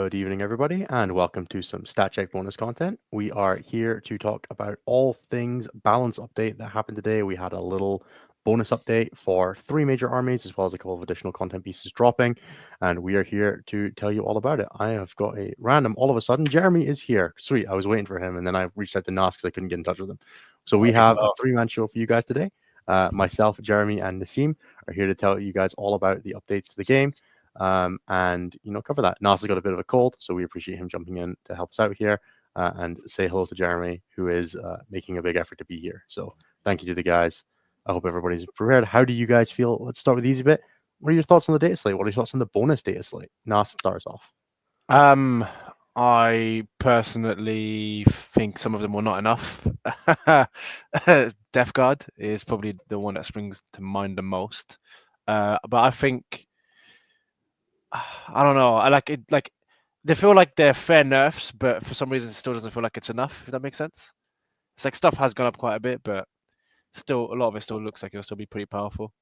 Good evening, everybody, and welcome to some Stat Check bonus content. We are here to talk about all things balance update that happened today. We had a little bonus update for 3 major armies, as well as a couple of additional content pieces dropping, and we are here to tell you all about it. I have got a random, all of a sudden, Jeremy is here. Sweet, I was waiting for him, and then I reached out to Nas because I couldn't get in touch with him. So we have a 3-man show for you guys today. Myself, Jeremy, and Nassim are here to tell you guys all about the updates to the game. And cover that. Nas has got a bit of a cold, so we appreciate him jumping in to help us out here, and say hello to Jeremy, who is making a big effort to be here. So thank you to the guys. I hope everybody's prepared. How do you guys feel? Let's start with the easy bit. What are your thoughts on the data slate? What are your thoughts on the bonus data slate? Nas starts off. I personally think some of them were not enough. Death Guard is probably the one that springs to mind the most. But I think I don't know. I like it. Like they feel like they're fair nerfs, but for some reason, it still doesn't feel like it's enough. If that makes sense. It's like stuff has gone up quite a bit, but still, a lot of it still looks like it'll still be pretty powerful.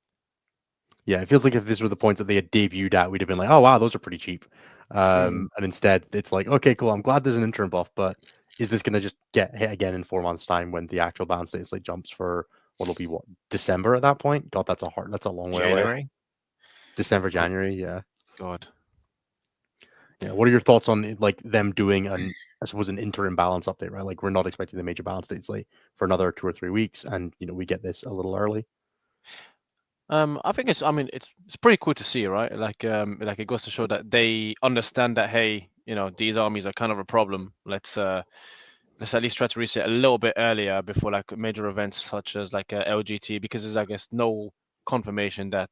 Yeah, it feels like if this were the points that they had debuted at, we'd have been like, oh, wow, those are pretty cheap. And instead, it's like, okay, cool, I'm glad there's an interim buff, but is this going to just get hit again in 4 months' time when the actual balance data slate jumps for what'll be December at that point? God, that's a long way away. January? December, January, yeah. God. Yeah, what are your thoughts on like them doing I suppose an interim balance update, right? Like we're not expecting the major balance date slate for another 2 or 3 weeks, and we get this a little early. I think it's. I mean, it's pretty cool to see, right? Like it goes to show that they understand that hey, these armies are kind of a problem. Let's at least try to reset a little bit earlier before like major events such as like LGT, because there's I guess no confirmation that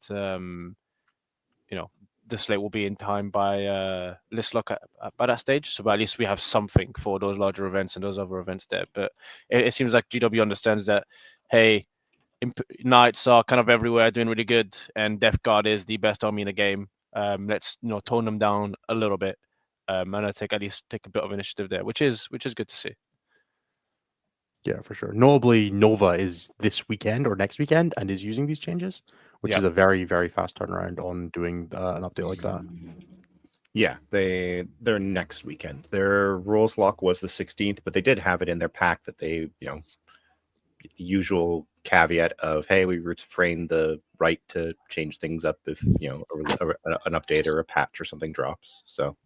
the slate will be in time by list lock by that stage. So at least we have something for those larger events and those other events there. But it seems like GW understands that hey. Knights are kind of everywhere, doing really good, and Death Guard is the best army in the game. Let's tone them down a little bit, and I think at least take a bit of initiative there, which is good to see. Yeah, for sure. Notably, Nova is this weekend or next weekend and is using these changes, which is a very, very fast turnaround on doing an update like that. Yeah, they're next weekend. Their rules lock was the 16th, but they did have it in their pack that they, the usual caveat of, hey, we retain the right to change things up if, an update or a patch or something drops. So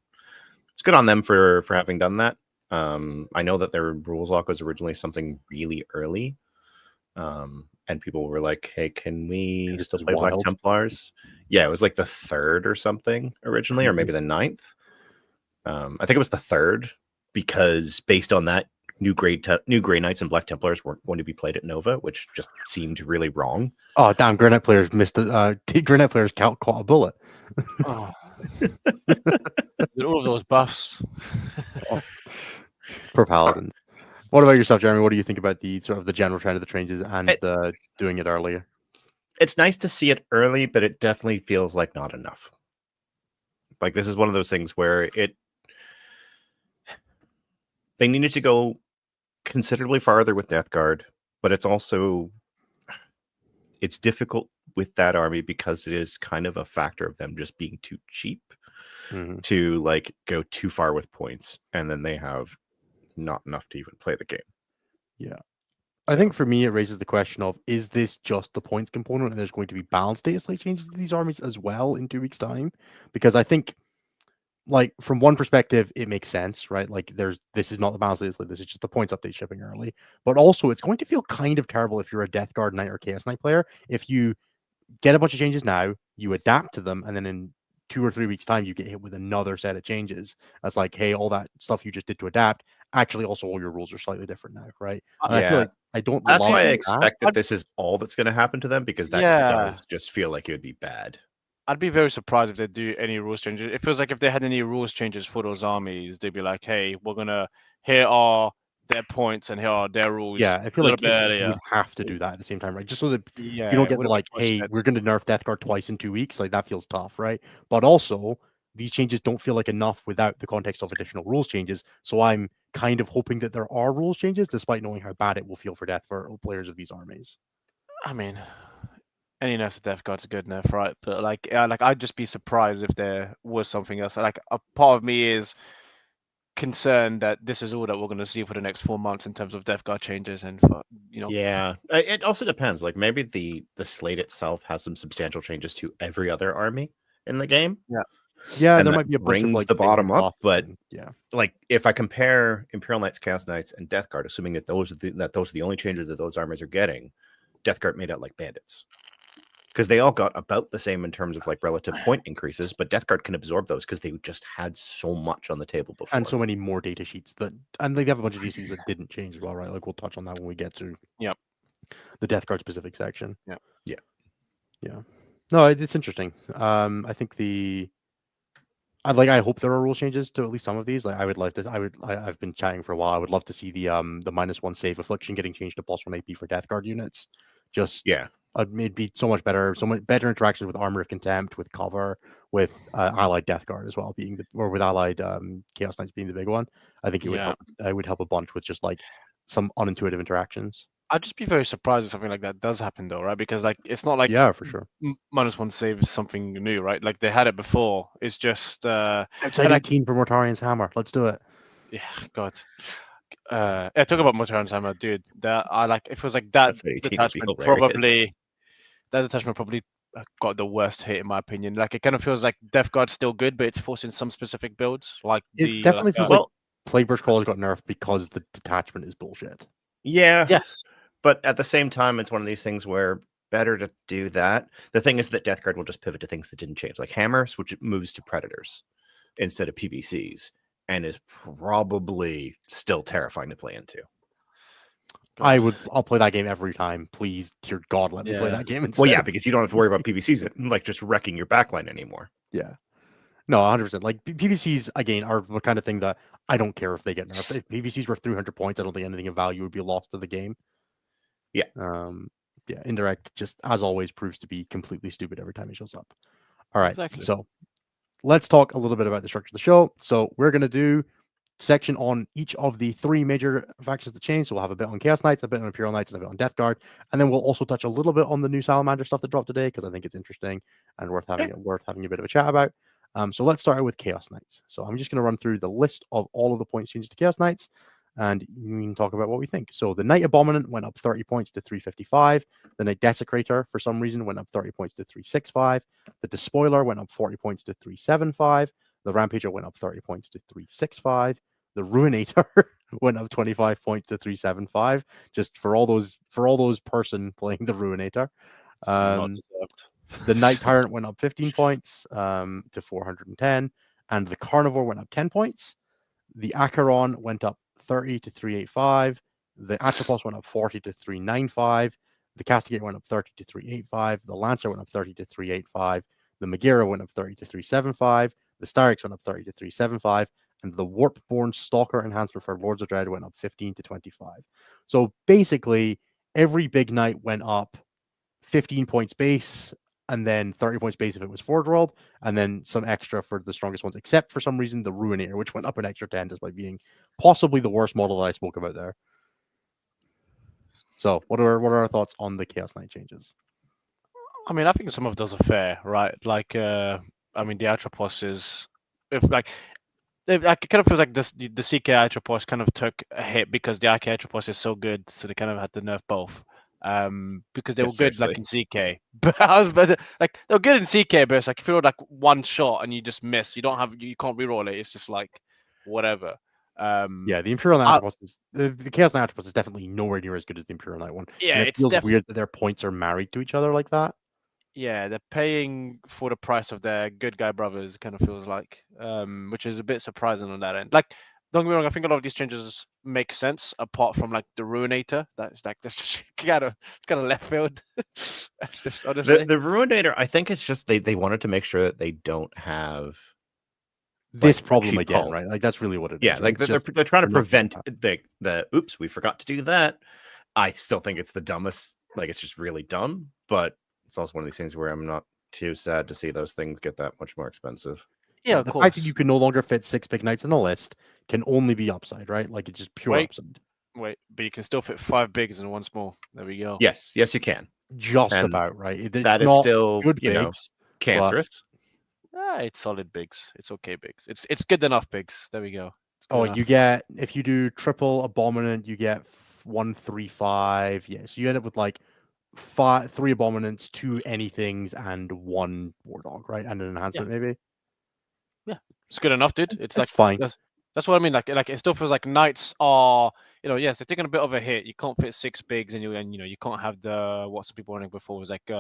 it's good on them for having done that. I know that their rules lock was originally something really early. And people were like, hey, can we still play Black Templars? Yeah, it was like the 3rd or something originally, or maybe the 9th. I think it was the 3rd, because based on that, new Grey Knights and Black Templars weren't going to be played at Nova, which just seemed really wrong. Oh, damn, Grey Knight players missed it. Grey Knight players caught a bullet. Oh. All of those buffs. For Paladins. What about yourself, Jeremy? What do you think about the sort of the general trend of the changes and the doing it earlier? It's nice to see it early, but it definitely feels like not enough. Like this is one of those things where they needed to go considerably farther with Death Guard, but it's difficult with that army because it is kind of a factor of them just being too cheap to like go too far with points, and then they have not enough to even play the game. Yeah. I think for me, it raises the question of, is this just the points component and there's going to be balance data slate changes to these armies as well in 2 weeks' time? Because I think, like, from one perspective, it makes sense, right? Like, this is not the balance data slate, this is just the points update shipping early. But also, it's going to feel kind of terrible if you're a Death Guard Knight or Chaos Knight player, if you get a bunch of changes now, you adapt to them, and then in 2 or 3 weeks' time, you get hit with another set of changes. That's like, hey, all that stuff you just did to adapt, actually, also all your rules are slightly different now, right? And I feel like I don't. That's why I expect that this is all that's going to happen to them, because that does just feel like it would be bad. I'd be very surprised if they do any rules changes. It feels like if they had any rules changes for those armies, they'd be like, hey, here are their points and here are their rules. Yeah, I feel like you would have to do that at the same time, right? Just so that you don't get like, hey, we're going to nerf Death Guard twice in 2 weeks. Like, that feels tough, right? But also, these changes don't feel like enough without the context of additional rules changes. So I'm kind of hoping that there are rules changes, despite knowing how bad it will feel for players of these armies. I mean, any nerf to Death Guard's a good nerf, right? But like I'd just be surprised if there was something else. Like a part of me is concerned that this is all that we're going to see for the next 4 months in terms of Death Guard changes and Yeah, it also depends. Like maybe the slate itself has some substantial changes to every other army in the game. Yeah, And there that might be a bunch of brings like the single bottom up, buffs but and- yeah, like if I compare Imperial Knights, Chaos Knights, and Death Guard, assuming that those are the only changes that those armies are getting, Death Guard made out like bandits. Because they all got about the same in terms of like relative point increases, but Death Guard can absorb those because they just had so much on the table before. and so many more data sheets and they have a bunch of DCs that didn't change as well, right? Like we'll touch on that when we get to the Death Guard specific section. Yeah. No, it's interesting. I think I hope there are rule changes to at least some of these. Like I would like to. I've been chatting for a while. I would love to see the -1 save affliction getting changed to +1 AP for Death Guard units. Just it'd be so much better. So much better interactions with Armor of Contempt, with cover, with allied Death Guard as well being or with allied Chaos Knights being the big one. I think it would help. It would help a bunch with just like some unintuitive interactions. I'd just be very surprised if something like that does happen, though, right? Because like it's not like for sure. -1 save is something new, right? Like they had it before. It's just outside 18 for Mortarian's Hammer. Let's do it. Yeah, God. Yeah, talk about Mortarian's Hammer, dude. That I like. It feels like that detachment probably. That detachment probably got the worst hit in my opinion. Like it kind of feels like Death Guard's still good, but it's forcing some specific builds. Like it definitely feels like Plagueburst Crawlers got nerfed because the detachment is bullshit. Yeah. Yes. But at the same time, it's one of these things where better to do that. The thing is that Death Guard will just pivot to things that didn't change, like Hammers, which moves to Predators instead of PBCs, and is probably still terrifying to play into. I'll play that game every time. Please, dear God, let me play that game instead. Well, yeah, because you don't have to worry about PBCs like just wrecking your backline anymore. Yeah. No, 100%. Like PBCs again are the kind of thing that I don't care if they get nerfed. If PBCs were 300 points, I don't think anything of value would be lost to the game. Yeah. Yeah. Indirect, just as always, proves to be completely stupid every time he shows up. All right. Exactly. So let's talk a little bit about the structure of the show. So we're gonna do section on each of the 3 major factions that change. So we'll have a bit on Chaos Knights, a bit on Imperial Knights, and a bit on Death Guard, and then we'll also touch a little bit on the new Salamander stuff that dropped today because I think it's interesting and worth having a bit of a chat about. So let's start with Chaos Knights. So I'm just going to run through the list of all of the points changes to Chaos Knights, and we can talk about what we think. So the Knight Abominant went up 30 points to 355. The Knight Desecrator, for some reason, went up 30 points to 365. The Despoiler went up 40 points to 375. The Rampager went up 30 points to 365. The Ruinator went up 25 points to 375. Just for all those person playing the Ruinator. The Knight Tyrant went up 15 points to 410, and the Carnivore went up 10 points. The Acheron went up 30 to 385. The Atropos went up 40 to 395. The Castigate went up 30 to 385. The Lancer went up 30 to 385. The Magira went up 30 to 375. The Starix went up 30 to 375. And the Warpborn Stalker enhancement for Lords of Dread went up 15 to 25. So basically, every big knight went up 15 points base, and then 30 points base if it was Forge World, and then some extra for the strongest ones, except for some reason the Ruinator, which went up an extra 10 despite being possibly the worst model that I spoke about there. So what are our thoughts on the Chaos Knight changes? I mean, I think some of those are fair, right? Like, I mean, the Atropos is, it kind of feels like the CK Atropos kind of took a hit because the IK Atropos is so good, so they kind of had to nerf both. Because they were good like in CK, but like they were good in CK, but it's like if you roll like one shot and you just miss, you can't reroll it. It's just like whatever. Yeah, the Imperial Knight Atropos the Chaos Knight Atropos is definitely nowhere near as good as the Imperial Knight one. Yeah, and it feels weird that their points are married to each other like that. Yeah, they're paying for the price of their good guy brothers. Kind of feels like, which is a bit surprising on that end. Like, don't get me wrong, I think a lot of these changes make sense, apart from like the Ruinator. That's just kind of left field. That's just honestly the Ruinator. I think it's just they wanted to make sure that they don't have this problem again, right? Like that's really what it is. Yeah, like they're trying to prevent the oops, we forgot to do that. I still think it's the dumbest. Like it's just really dumb, but it's also one of these things where I'm not too sad to see those things get that much more expensive. Yeah, the fact that you can no longer fit 6 big knights in the list can only be upside, right? Like it's just pure upside. Wait, but you can still fit 5 bigs and 1 small. There we go. Yes, you can. Just about, right? It's that is not still good bigs, cancerous. It's solid bigs. It's okay bigs. It's good enough bigs. There we go. Oh, enough. you get, if you do triple abominant, you get 135. Yeah, so you end up with like 3 abominants, 2 anythings, and 1 war dog, right? And an enhancement, maybe. It's good enough, dude. It's That's like fine. that's what I mean. Like it still feels like knights are, yes, they're taking a bit of a hit. You can't fit 6 bigs, and you can't have the what some people were running before was like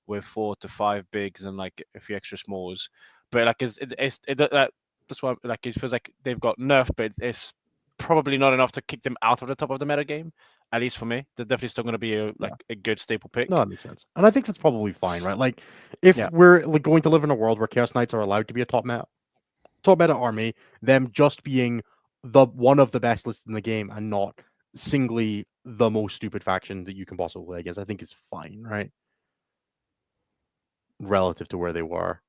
with 4 to 5 bigs and like a few extra smalls. But like that's why like it feels like they've got nerf, but it's probably not enough to kick them out of the top of the meta game. At least for me, they're definitely still going to be a good staple pick. No, that makes sense. And I think that's probably fine, right? Like, if Yeah. we're like going to live in a world where Chaos Knights are allowed to be a top meta army, them just being the one of the best lists in the game and not singly the most stupid faction that you can possibly play against, I think is fine, right? Relative to where they were.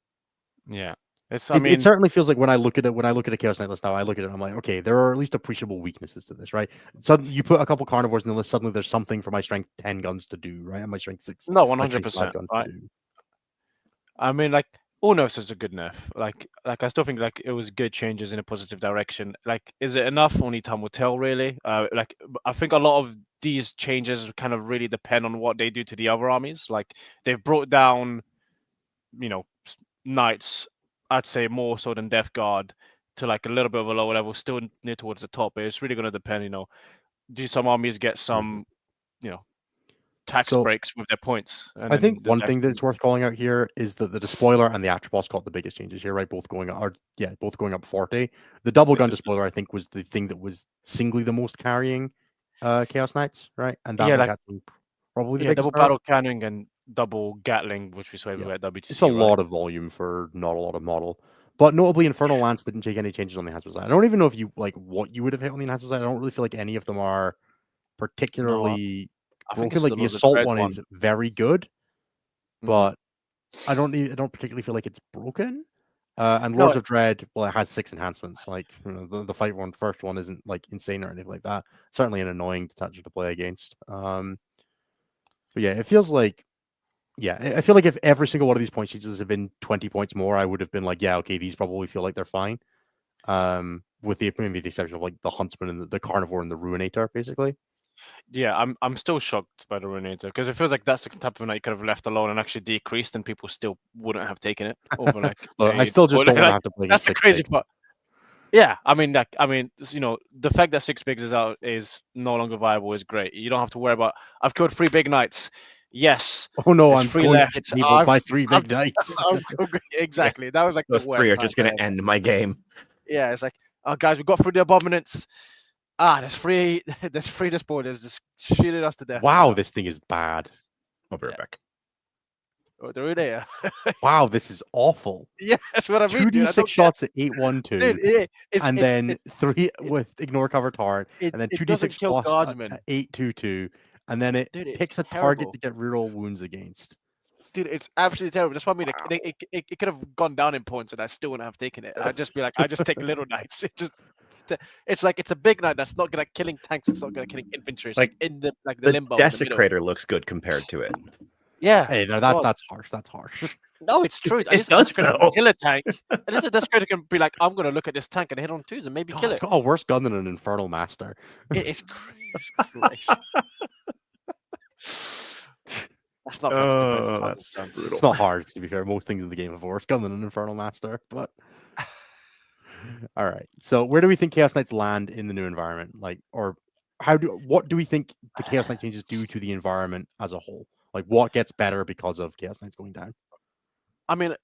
Yeah. It certainly feels like when I look at a Chaos Knight list now, I look at it and I'm like, okay, there are at least appreciable weaknesses to this, right? So you put a couple carnivores in the list, suddenly there's something for my strength 10 guns to do, right? And my strength 6, no, my strength 5 100%. guns Right. to do. I mean, like all nerfs is a good nerf. Like I still think like it was good changes in a positive direction. Like, is it enough? Only time will tell, really. Like I think a lot of these changes kind of really depend on what they do to the other armies. Like they've brought down, knights. I'd say more so than Death Guard to like a little bit of a lower level, still near towards the top. But it's really going to depend. Do some armies get some, tax So breaks with their points? And I then think does one that thing that's worth calling out here is that the Despoiler and the Atropos got the biggest changes here, right? Both going up 40. The double gun Despoiler, I think, was the thing that was singly the most carrying Chaos Knights, right? And that one like catching probably the biggest double nerf. battle cannon and double Gatling, which we saw everywhere at WTC. It's a right? lot of volume for not a lot of model. But notably, Infernal Lance didn't take any changes on the enhancement side. I don't even know if you like what you would have hit on the enhancement side. I don't really feel like any of them are particularly I think broken. it's Like the Lords of assault Dread one is very good, but I don't particularly feel like it's broken. And No, Lords of Dread, well, it has 6 enhancements. Like the fight one, first one isn't like insane or anything like that. Certainly an annoying detachment to play against. But yeah, it feels like, I feel like if every single one of these point changes had been 20 points more, I would have been like, yeah, okay, these probably feel like they're fine. With maybe the exception of like the Huntsman and the Carnivore and the Ruinator, basically. Yeah, I'm still shocked by the Ruinator because it feels like that's the type of knight you could have left alone and actually decreased, and people still wouldn't have taken it over like. Look, I still just don't want to have to play That's against the 6 crazy bigs. part. Yeah, I mean, the fact that 6 bigs is out is no longer viable is great. You don't have to worry about. I've killed 3 big knights. Yes. Oh no, there's I'm 3 going left. to be enabled by 3 big knights. Exactly. That was like Those the worst 3 are time just going to end my game. Yeah, it's like, oh guys, we got through the abominants. There's 3 Despoilers just shooting us to death. Wow, this thing is bad. I'll be right back. Oh, they're there. Wow, this is awful. Yeah, that's what I mean. 2d6 shots at 812, Dude, and then 3 with ignore cover turret, and then it 2d6 doesn't kill plus guardsmen. 822, and then it Dude, it's picks a target to get reroll wounds against. Dude, it's absolutely terrible. That's what I mean. Wow. It could have gone down in points, and I still wouldn't have taken it. I'd just be like, I just take little knights. It's like it's a big knight that's not gonna killing tanks. It's not gonna killing infantry. It's like in the limbo. Desecrator looks good compared to it. Yeah. Hey, no, that's harsh. That's harsh. No, it's true. It does though. Kill a tank. At least a Desecrator can be like, I'm gonna look at this tank and hit on 2s and maybe kill it. It's got a worse gun than an Infernal Master. It is crazy. That's not that's brutal. It's not hard, to be fair. Most things in the game have a worse gun than an Infernal Master, but all right. So where do we think Chaos Knights land in the new environment? Like, or what do we think the Chaos Knight changes do to the environment as a whole? Like, what gets better because of Chaos Knights going down? I mean,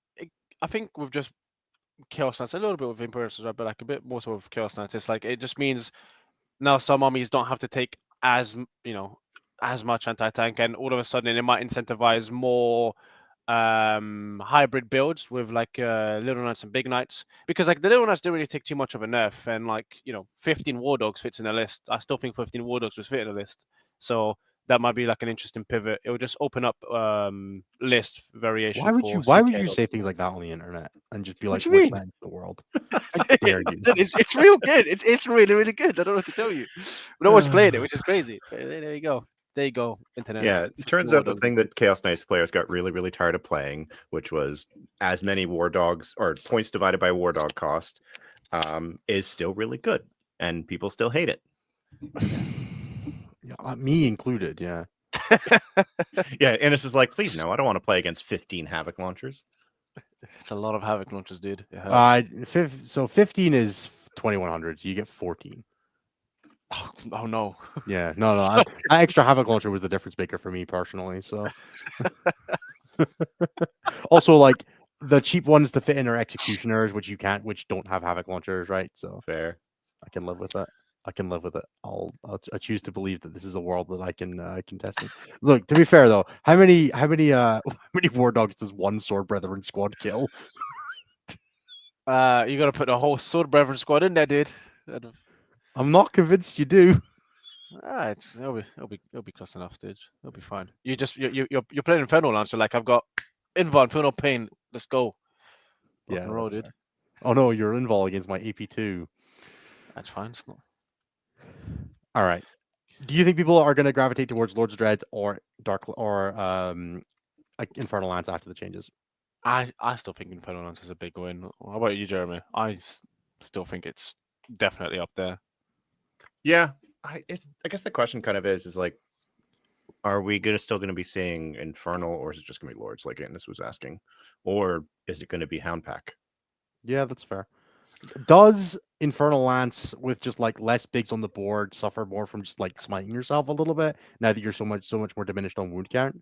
I think with just Chaos Knights, a little bit with Imperial as well, but like a bit more so with Chaos Knights, it's like it just means now some armies don't have to take as much anti-tank, and all of a sudden it might incentivize more hybrid builds with like little knights and big knights, because like the little knights don't really take too much of a nerf, and like 15 war dogs fits in the list. I still think 15 war dogs would fit in the list, so that might be like an interesting pivot. It will just open up list variation. Why would you say things like that on the internet and just be like, "What's that in the world?" How dare you? It's real good. It's really, really good. I don't know what to tell you. No one's playing it, which is crazy. There you go. There you go, internet. Yeah, it turns out the thing that Chaos Knights players got really, really tired of playing, which was as many war dogs or points divided by war dog cost, is still really good, and people still hate it. Yeah, me included. Yeah. Yeah, and it's just like, please no, I don't want to play against 15 Havoc launchers. It's a lot of Havoc launchers, dude. It hurts. So 15 is 2100. So you get 14. Oh no. Yeah, no. So- That extra Havoc launcher was the difference maker for me personally. So, also like the cheap ones to fit in are executioners, which which don't have Havoc launchers, right? So Fair. I can live with it. I can live with it. I choose to believe that this is a world that I can test in. Look, to be fair though, how many how many war dogs does one Sword Brethren squad kill? you gotta put the whole Sword Brethren squad in there, dude. I'm not convinced you do. It'll be close enough, dude. It'll be fine. You're playing Infernal Lancer, like I've got Invar, Infernal Pain. Let's go. Rock Yeah, and roll, that's dude. fair. Oh no, you're involved against my AP2. That's fine. It's not... All right. Do you think people are going to gravitate towards Lord's Dread or like Infernal Lance after the changes? I still think Infernal Lance is a big win. How about you, Jeremy? I still think it's definitely up there. Yeah, I guess the question kind of is like, are we still going to be seeing Infernal, or is it just going to be Lords, like Annis was asking, or is it going to be Hound Pack? Yeah, that's fair. Does Infernal Lance with just like less bigs on the board suffer more from just like smiting yourself a little bit now that you're so much more diminished on wound count?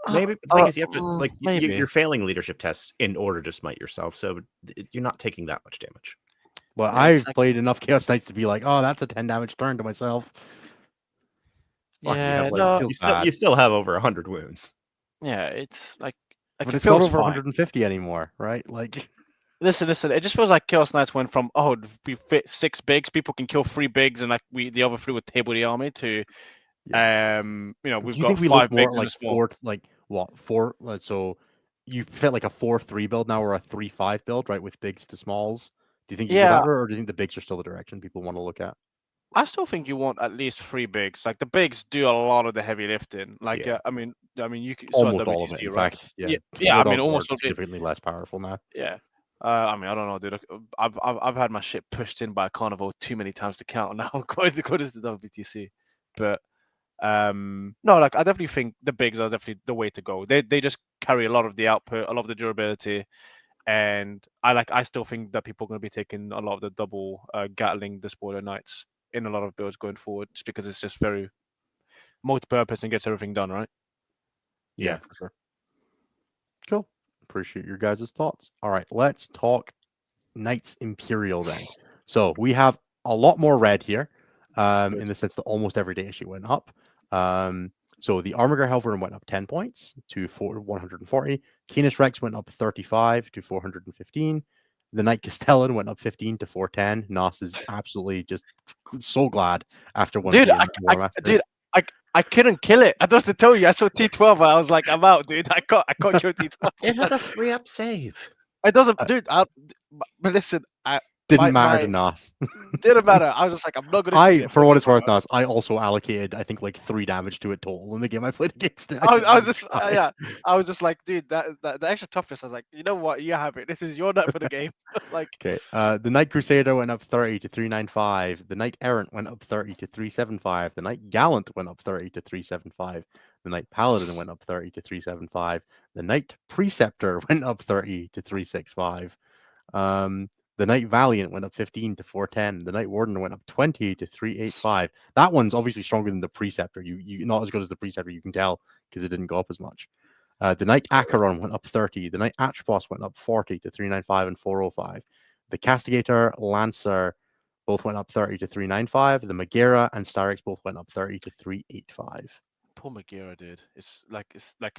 Maybe, but the thing is, you have to like maybe. you're failing leadership tests in order to smite yourself, so you're not taking that much damage. Well, Yeah, I've it's like- played enough Chaos Knights to be like, oh, that's a 10 damage turn to myself. It's fine. Yeah, you, no. you still have over 100 wounds. Yeah, it's like But it it's not feels over fine. 150 anymore, right? Like, Listen. It just feels like Chaos Knights went from we fit 6 bigs, people can kill 3 bigs, and like the other 3 would table the army to, we've do you got think we 5 look more bigs in like a small. four? So you fit like a 4-3 build now or a 3-5 build, right? With bigs to smalls. Do you think you go Yeah, that route, or do you think the bigs are still the direction people want to look at? I still think you want at least 3 bigs. Like the bigs do a lot of the heavy lifting. Like Yeah. I mean, you saw Almost all of it, WTC, in right? fact. Yeah. War I mean, dogs are almost all of it. significantly less powerful now. Yeah. I mean, I don't know, dude. I've had my shit pushed in by a carnival too many times to count now, according to the WTC. But no, like I definitely think the bigs are definitely the way to go. They just carry a lot of the output, a lot of the durability, and I still think that people are going to be taking a lot of the double Gatling Despoiler Knights in a lot of builds going forward, just because it's just very multi-purpose and gets everything done right. Yeah. For sure. Cool. Appreciate your guys' thoughts. All right, let's talk Knights Imperial then. So we have a lot more red here, in the sense that almost every day issue went up. So the Armiger Helverin went up 10 points to 140. Canis Rex went up 35 to 415. The Knight Castellan went up 15 to 410. Nos is absolutely just so glad after one Dude, War Master. I couldn't kill it. I don't have to tell you. I saw T12 and I was like, I'm out, dude. I can't kill T12. It has a free up save. It doesn't, dude. But listen, Didn't matter to Nos. Didn't matter. I was just like, I'm not gonna. kill it. For what it's worth, Nos, I also allocated, I think, like 3 damage to it total in the game I played against it. I was just, I was just like, dude, that the extra toughness. I was like, you know what? You have it. This is your night for the game. Like, okay. The Knight Crusader went up 30 to 395. The Knight Errant went up 30 to 375. The Knight Gallant went up 30 to 375. The Knight Paladin went up 30 to 375. The Knight Preceptor went up 30 to 365. The Knight Valiant went up 15 to 410. The Knight Warden went up 20 to 385. That one's obviously stronger than the Preceptor. You not as good as the Preceptor, you can tell, because it didn't go up as much. The Knight Acheron went up 30. The Knight Atropos went up 40 to 395 and 405. The Castigator, Lancer both went up 30 to 395. The Megara and Starix both went up 30 to 385. poor Megara, dude. It's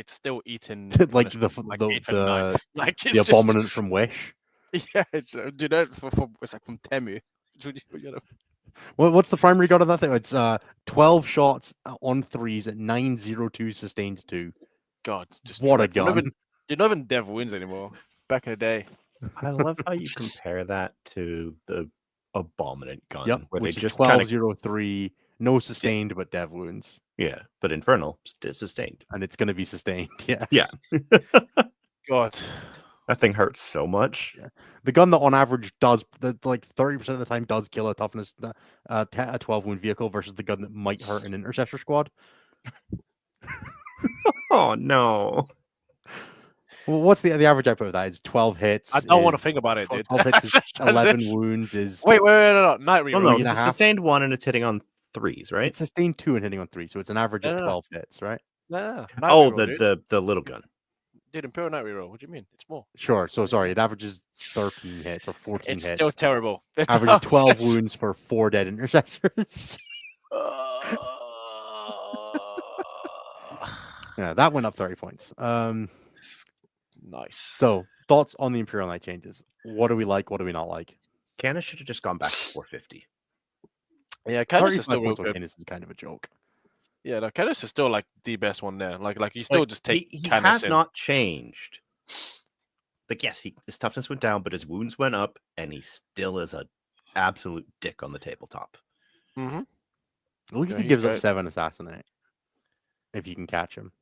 still eating like the Abominant from Wish. Yeah, dude, it's like from Temu. What's the primary god of that thing? It's 12 shots on 3s at 902 sustained 2. God, just what a gun! You're not even Dev wins anymore. Back in the day. I love how you compare that to the Abominant gun. Yep, where which they is just 1203, no sustained but Dev wounds. Yeah, but Infernal still sustained, and it's going to be sustained. Yeah. Yeah. God. That thing hurts so much. Yeah. The gun that on average does like 30% of the time does kill a toughness a 12 wound vehicle versus the gun that might hurt an intercessor squad. Oh no. Well, what's the average output of that? It's 12 hits. I don't want to is think about it, dude. 12 hits is That's 11 it. wounds. Is Wait, no. Night Well, reroll. no, and it's a a half. sustained 1 and it's hitting on 3s, right? It's sustained 2 and hitting on 3, so it's an average of No. 12 hits, right? No. Night Oh, reroll, dude. the little gun. Dude, Imperial Knight reroll. What do you mean? It's more. Sure. So sorry, it averages 13 hits or 14 It's hits. still terrible. It's Averages 12 wounds for 4 dead intercessors. Yeah, that went up 30 points. Nice. So thoughts on the Imperial Knight changes? What do we like? What do we not like? Canis should have just gone back to 450. Yeah, Canis is 35 still real points on good. Canis is kind of a joke. Yeah, no, Canis is still like the best one there. Like you still just take he Canis has in. not changed. Like, yes, his toughness went down, but his wounds went up, and he still is a absolute dick on the tabletop. Mm-hmm. At least Yeah, he he's gives up great. 7 assassinate. If you can catch him.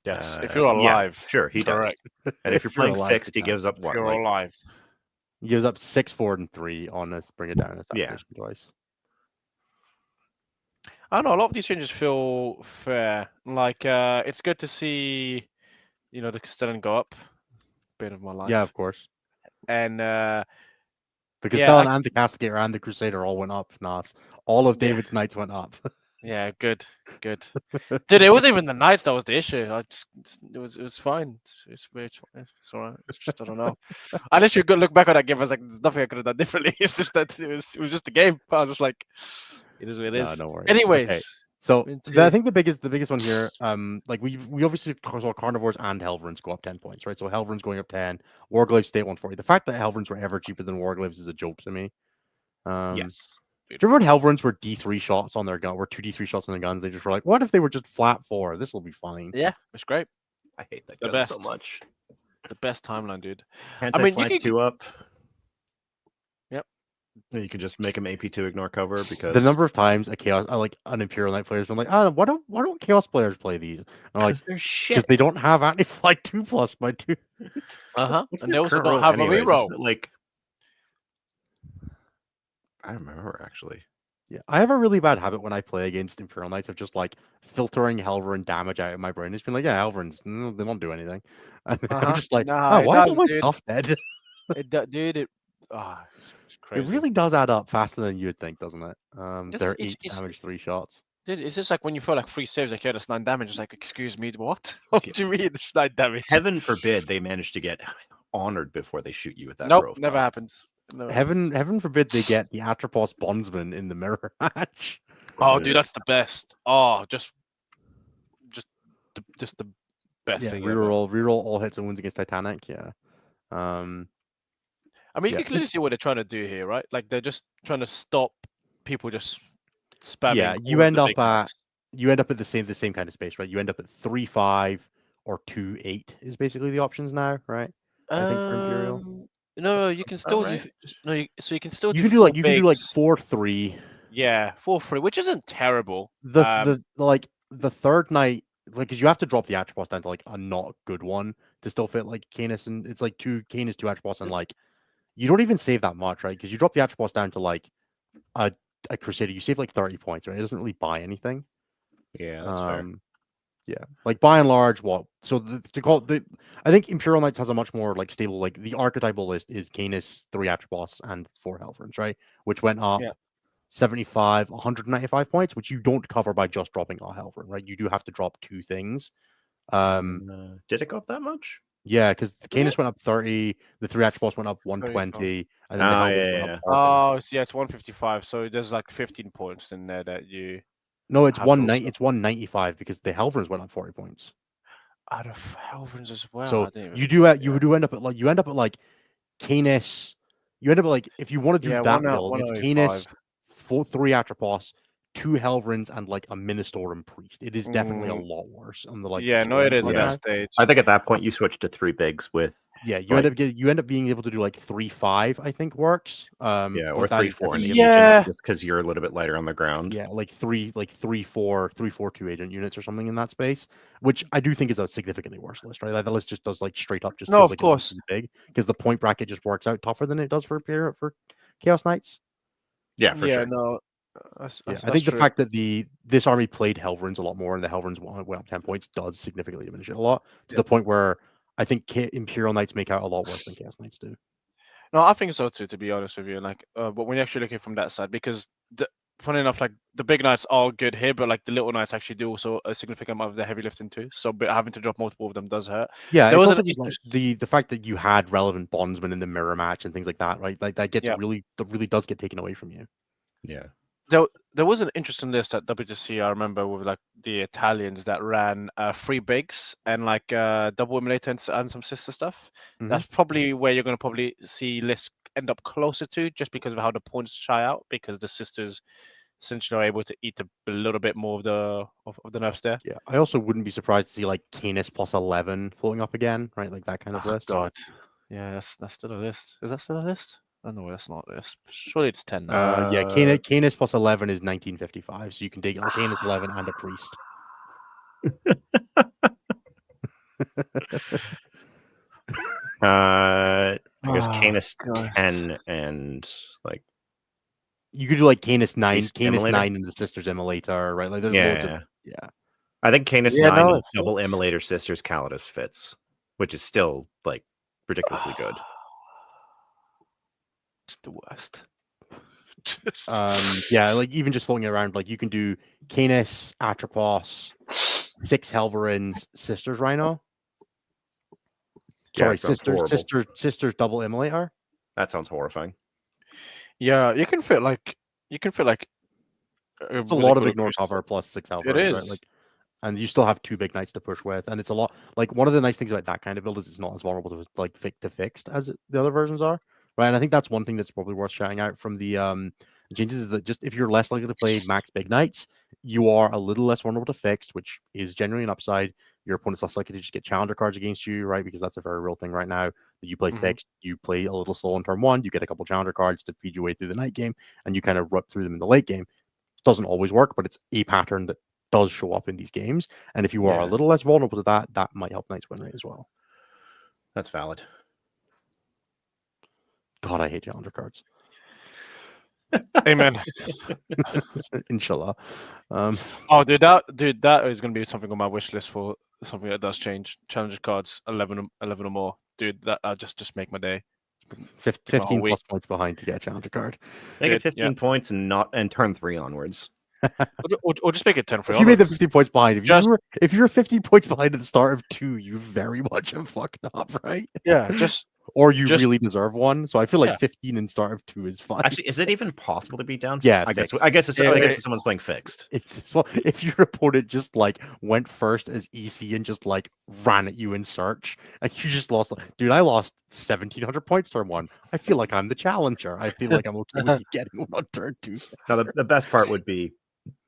Yes, if you're alive. Yeah, sure, he correct. does. And if you're playing alive, fixed, he you can. gives up If what? you're Like, alive. He gives up 6, 4, and 3 on this. Bring it down assassination twice. I don't know. A lot of these changes feel fair. Like it's good to see, the Castellan go up. Bit of my life. Yeah, of course. And The yeah, Castellan and the Castigator and the Crusader all went up. Nas. All of Yeah. David's knights went up. yeah, good. Dude, it wasn't even the Knights that was the issue. It was fine. It's alright. It's just I don't know. I literally could look back on that game. I was like, there's nothing I could have done differently. It's just that it was just a game. I was just like, it is what it is. No, no worries. Anyways, Okay. So into- I think the biggest one here, like we obviously saw Carnivores and Helverins go up 10 points, right? So Helverins going up 10, Warglaives stay at 140. The fact that Helverins were ever cheaper than Warglaives is a joke to me. yes. Do you remember when Helverins were D3 shots on their gun, were 2 D3 shots on the guns? They just were like, what if they were just flat 4? This will be fine. yeah, it's great. I hate that The gun so best. much. The best timeline, dude. Anti-flank you could- 2 up. Yep. You can just make him AP2 ignore cover because The number of times a chaos, like an Imperial Knight player's been like, why don't chaos players play these? And I'm like, they're because shit. they don't have anti-flight 2+ by 2. What's And their they also current don't role have a anyways? reroll. Isn't it like I don't remember actually. Yeah, I have a really bad habit when I play against Imperial Knights of just like filtering Helverin damage out of my brain. It's been like, yeah, Helverins, they don't do anything. And I'm just like, Nah, it why is does, all my dude. stuff dead? Dude, it's crazy. It really does add up faster than you'd think, doesn't it? They're it's- 8 damage, 3 shots. Dude, it's just like when you feel like 3 saves, like, yeah, that's 9 damage. It's like, excuse me, what? What do you mean it's 9 damage? Heaven forbid they manage to get honored before they shoot you with that Nope, profile. never happens. Heaven forbid they get the Atropos Bondsman in the mirror match. Oh, dude, that's the best. Oh, just the best Yeah, thing ever. reroll all hits and wounds against Titanic. Yeah. I mean, yeah, you can clearly see what they're trying to do here, right? Like they're just trying to stop people just spamming. Yeah, you end up at the same kind of space, right? You end up at 3-5 or 2-8 is basically the options now, right? I think for Imperial. No, you can still right. so you can still You do can do like 4 4-3. Yeah, 4-3, which isn't terrible. The third night, like, because you have to drop the Atropos down to like a not good one to still fit like Canis, and it's like 2 Canis, 2 Atropos, and like you don't even save that much, right? Because you drop the Atropos down to like a Crusader, you save like 30 points, right? It doesn't really buy anything. Yeah, that's fair. Yeah, like by and large, what? So I think Imperial Knights has a much more like stable, like the archetypal list is Canis, 3 Atropos, and 4 Helverins, right? Which went up 75, 195 points, which you don't cover by just dropping a Helverin, right? You do have to drop 2 things. Did it go up that much? Yeah, because the Canis went up 30, the 3 Atropos went up 120, and then the Helverins went up 40. Oh, yeah, it's 155. So there's like 15 points in there that you. No, it's 195 because the Helverins went up 40 points. Out of Helverins as well. So you do end up at like Canis. You end up at like, if you want to do that build, it's Canis, 3 Atropos, 2 Helverins, and like a Ministorum Priest. It is definitely a lot worse on the like. Yeah, no, it is at that stage. I think at that point you switch to 3 bigs with Yeah, you end up being able to do like 3-5, I think works. Yeah, or but that is 3-4 in different. agent, Yeah. just because you're a little bit lighter on the ground. Yeah, like 3-4 agent units or something in that space, which I do think is a significantly worse list, right? Like the list just does like straight up just No, feels of like course. it's big because the point bracket just works out tougher than it does for Chaos Knights. Yeah, for sure. No, Yeah, I think the fact that this army played Helverins a lot more and the Helverins went up 10 points does significantly diminish it a lot to the point where I think Imperial Knights make out a lot worse than Chaos Knights do. No, I think so too. To be honest with you, like, but when you're actually looking from that side, because funny enough, like the big knights are good here, but like the little knights actually do also a significant amount of the heavy lifting too. So having to drop multiple of them does hurt. Yeah, There it's was also just like the fact that you had relevant bondsmen in the mirror match and things like that, right? Like that gets Yeah. really does get taken away from you. Yeah. There was an interesting list at WGC, I remember, with like the Italians that ran 3 bigs and like double emulator and some sister stuff. That's probably where you're going to probably see lists end up closer to, just because of how the points shy out, because the sisters essentially are able to eat a little bit more of the nerfs there. Yeah, I also wouldn't be surprised to see like Canis plus 11 floating up again, right? Like that kind of list. God, yeah, that's still a list. Is that still a list? Oh no, that's not a list. Surely it's 10 now. Yeah, Canis plus 11 is 1955, so you can take Canis 11 and a priest. I guess Canis 10 and like you could do like Canis 9, Canis Immolator? 9 and the Sisters Immolator, right? Like there's loads of I think Canis Yeah, 9 no, and double Immolator Sisters Calidus fits, which is still like ridiculously good. It's the worst. Yeah, like even just floating around, like you can do Canis, Atropos, 6 Helverins, Sisters Rhino. Sorry, sisters double Immolator. That sounds horrifying. Yeah, you can fit like it's a lot of ignore cover plus 6 Helverins, It is. right? Like, and you still have 2 big knights to push with, and it's a lot. Like one of the nice things about that kind of build is it's not as vulnerable to like fixed as the other versions are, right? And I think that's one thing that's probably worth shouting out from the changes is that just if you're less likely to play max big knights, you are a little less vulnerable to fixed, which is generally an upside. Your opponent's less likely to just get challenger cards against you, right? Because that's a very real thing right now. That you play fixed, you play a little slow on turn 1, you get a couple challenger cards to feed your way through the night game, and you kind of rip through them in the late game. Doesn't always work, but it's a pattern that does show up in these games. And if you are a little less vulnerable to that, that might help Knights win rate as well. That's valid. God, I hate challenger cards. Amen. Inshallah. Oh, dude, that is going to be something on my wish list for something that does change. Challenger cards, 11 or more. Dude, that just make my day. 15 plus points behind to get a challenger card. Make it 15 points and turn 3 onwards. or just make it 10 for If you made the 15 points behind, if you're 15 points behind at the start of 2, you very much have fucked up, right? Yeah, or you really deserve one. So I feel like 15 in start of 2 is fine. Actually, is it even possible to be down? Yeah, I guess if someone's playing fixed. If your opponent just like went first as EC and just like ran at you in search, and you just lost. Dude, I lost 1,700 points turn 1. I feel like I'm the challenger. I feel like I'm okay with you getting one on turn 2. Now the best part would be,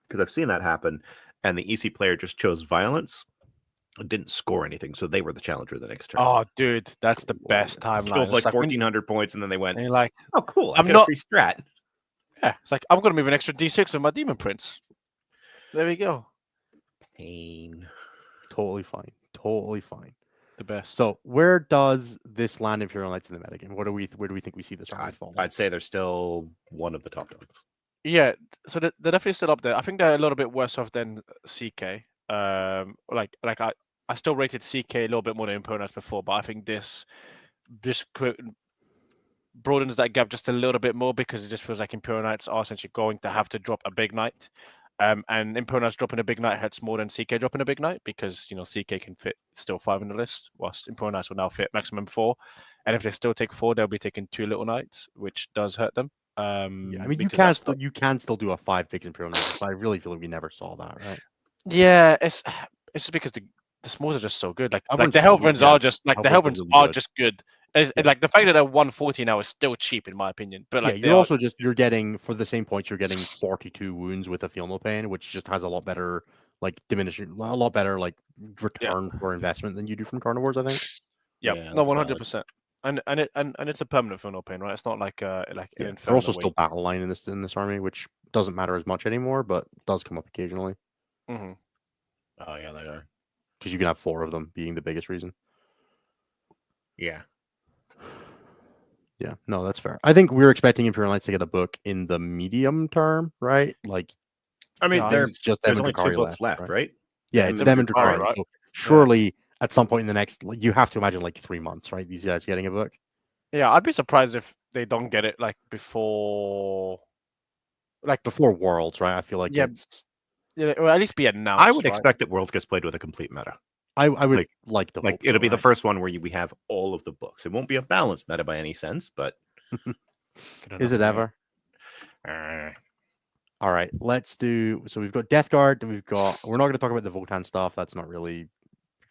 because I've seen that happen, and the EC player just chose violence. Didn't score anything, so they were the challenger the next turn. Oh, dude, that's the best timeline. Killed like 1,400 points, and then they went, and like, "Oh, cool! I'm not a free strat." Yeah, it's like I'm gonna move an extra D6 with my Demon Prince. There we go. Pain. Totally fine. Totally fine. The best. So where does this land Imperial Knights in the metagame? Where do we think we see this army fall? I'd say they're still one of the top dogs. Yeah, so they're definitely still up there. I think they're a little bit worse off than CK. I still rated CK a little bit more than Imperial Knights before, but I think this broadens that gap just a little bit more, because it just feels like Imperial Knights are essentially going to have to drop a big knight. And Imperial Knights dropping a big knight hurts more than CK dropping a big knight, because CK can fit still 5 in the list, whilst Imperial Knights will now fit maximum 4. And if they still take 4, they'll be taking 2 little knights, which does hurt them. I mean, you can still do a 5 big Imperial Knights, but I really feel like we never saw that, right? Yeah, it's just because the smalls are just so good. Like the Helverins are just good. Like the fact that they're 140 now is still cheap in my opinion. But like you're getting, for the same points, you're getting 42 wounds with a Feel No Pain, which just has a lot better like return for investment than you do from carnivores, I think. Yeah, no, 100%. And it's a permanent feel no pain, right? It's not like an Yeah, infernal they're also still weight. battle line in this army, which doesn't matter as much anymore, but does come up occasionally Mm-hmm. Oh yeah, they are. because you can have 4 of them being the biggest reason. Yeah. Yeah, no, that's fair. I think we're expecting Imperial Knights to get a book in the medium term, right? Like, I mean, Yeah, it's just them there's and only 2 Drakari books left, right? right? Yeah, And it's then them and Drakari, Drakari. right? So surely at some point in the next, like, you have to imagine like 3 months, right? These guys getting a book. Yeah, I'd be surprised if they don't get it like before, like Before Worlds, right? I feel like Yeah. it's. yeah, or at least be announced. I would right? expect that Worlds gets played with a complete meta. I would Like- like to Like hope it'll so, be the right? first one where we have all of the books. It won't be a balanced meta by any sense, but Good Is enough it for me. ever? uh, All right, let's do. So we've got Death Guard, and we've got. We're not going to talk about the Votan stuff. That's not really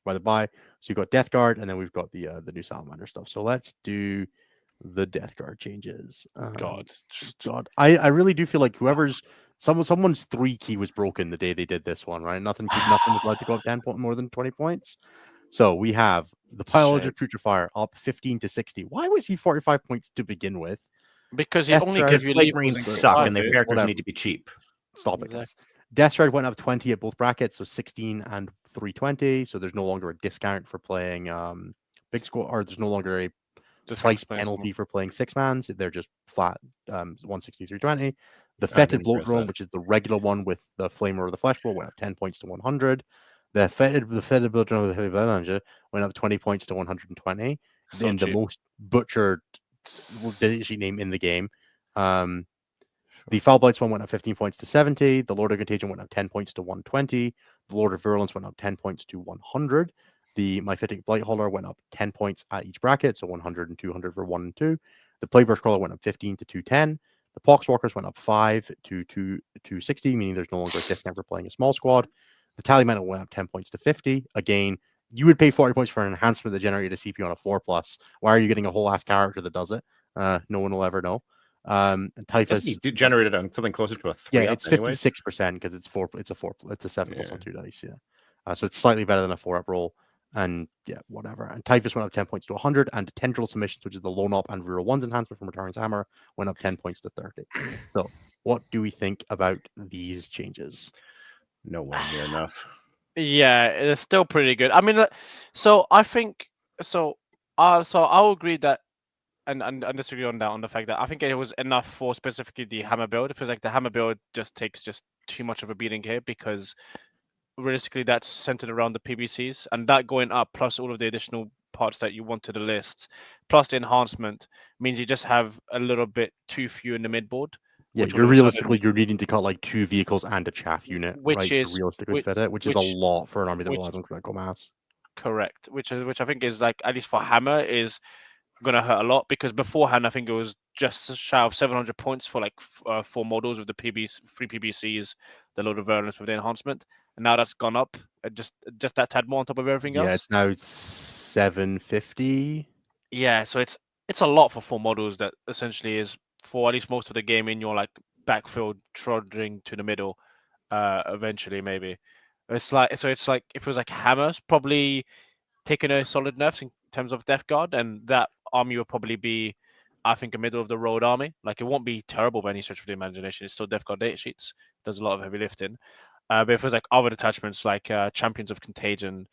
by the by. So you've got Death Guard, and then we've got the new Salamander stuff. So let's do the Death Guard changes. God. God, I really do feel like someone's 3 key was broken the day they did this one, right? Nothing was allowed to go up 10 point more than 20 points. So we have the Biologist Putrefier up 15 to 60. Why was he 45 points to begin with? Because he Death only Strike- gives you Plague lethals Marines in suck, five, and their dude. characters Whatever. need to be cheap. Stop it, Exactly. guys. Death Strike went up 20 at both brackets, so 16 and 320. So there's no longer a discount for playing big score, or there's no longer a Just price explains penalty more. for playing 6-mans. They're just flat 160, 320. The I Fetid didn't Bloat notice Drone, that. which is the regular one with the Flamer or the Flesh Blow, went up 10 points to 100. The Fetid Bloat Drone with the Heavy Manager went up 20 points to 120. So In the cheap. most butchered sheet name in the game. The Foul Blights one went up 15 points to 70. The Lord of Contagion went up 10 points to 120. The Lord of Virulence went up 10 points to 100. The Myphitic Blight Hauler went up 10 points at each bracket, so 100 and 200 for 1 and 2. The Plaguebear's Crawler went up 15 to 210. The Poxwalkers went up 5 to 260, meaning there's no longer a discount for playing a small squad. The Tallyman went up 10 points to 50. Again, you would pay 40 points for an enhancement that generated a CP on a 4+. Why are you getting a whole ass character that does it? No one will ever know. And Typhus, Doesn't he generate it on something closer to a 3 yeah, up it's anyways? 56% because it's a 7+ Yeah. on 2 dice, yeah. So it's slightly better than a 4 up roll, and yeah, whatever. And Typhus went up 10 points to 100, and Tendril Submissions, which is the Lone Op and Reroll 1's enhancement from Returns Hammer, went up 10 points to 30. So what do we think about these changes? Nowhere near enough. Yeah, it's still pretty good. I mean, so I think so. So I'll agree that, and disagree on that, on the fact that I think it was enough for specifically the hammer build. It feels like the hammer build just takes too much of a beating here, because realistically that's centered around the PBCs, and that going up plus all of the additional parts that you want to the list, plus the enhancement, means you just have a little bit too few in the midboard. Yeah, which you're all of a sudden- realistically you're needing to cut like 2 vehicles and a chaff unit, Which right? is- to realistically which- fit it, which is a which- lot for an army that which- relies on critical mass. Correct, which I think is, like, at least for hammer, is gonna hurt a lot, because beforehand I think it was just shy of 700 points for like 4 models with the PBs, 3 PBCs, the Lord of Virulence with the enhancement, and now that's gone up just that tad more on top of everything Yeah, else. it's now 750. Yeah, so it's a lot for 4 models that essentially is for at least most of the game in your like backfield trudging to the middle. Eventually maybe it's like if it was like hammers probably taking a solid nerfs in terms of Death Guard, and that army will probably be, I think, a middle of the road army. Like, it won't be terrible by any stretch of the imagination. It's still Death Guard data sheets. Does a lot of heavy lifting. But if it was like other detachments like Champions of Contagion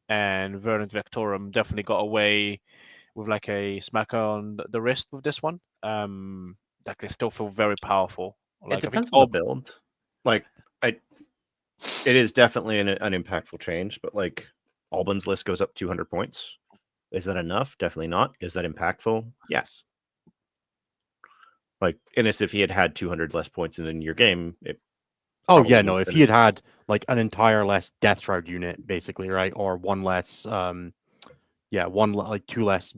and Virulent Vectorum, definitely got away with like a smacker on the wrist with this one. Like, they still feel very powerful. Like, It depends on the build. Like, it is definitely an impactful change, but like Albin's list goes up 200 points. Is that enough? Definitely not. Is that impactful? Yes. Like, Innis, if he had 200 less points in your game, it Oh probably yeah, would no. have If he had finished. had like an entire less Death Shroud unit, basically, right, or one less, like 2 less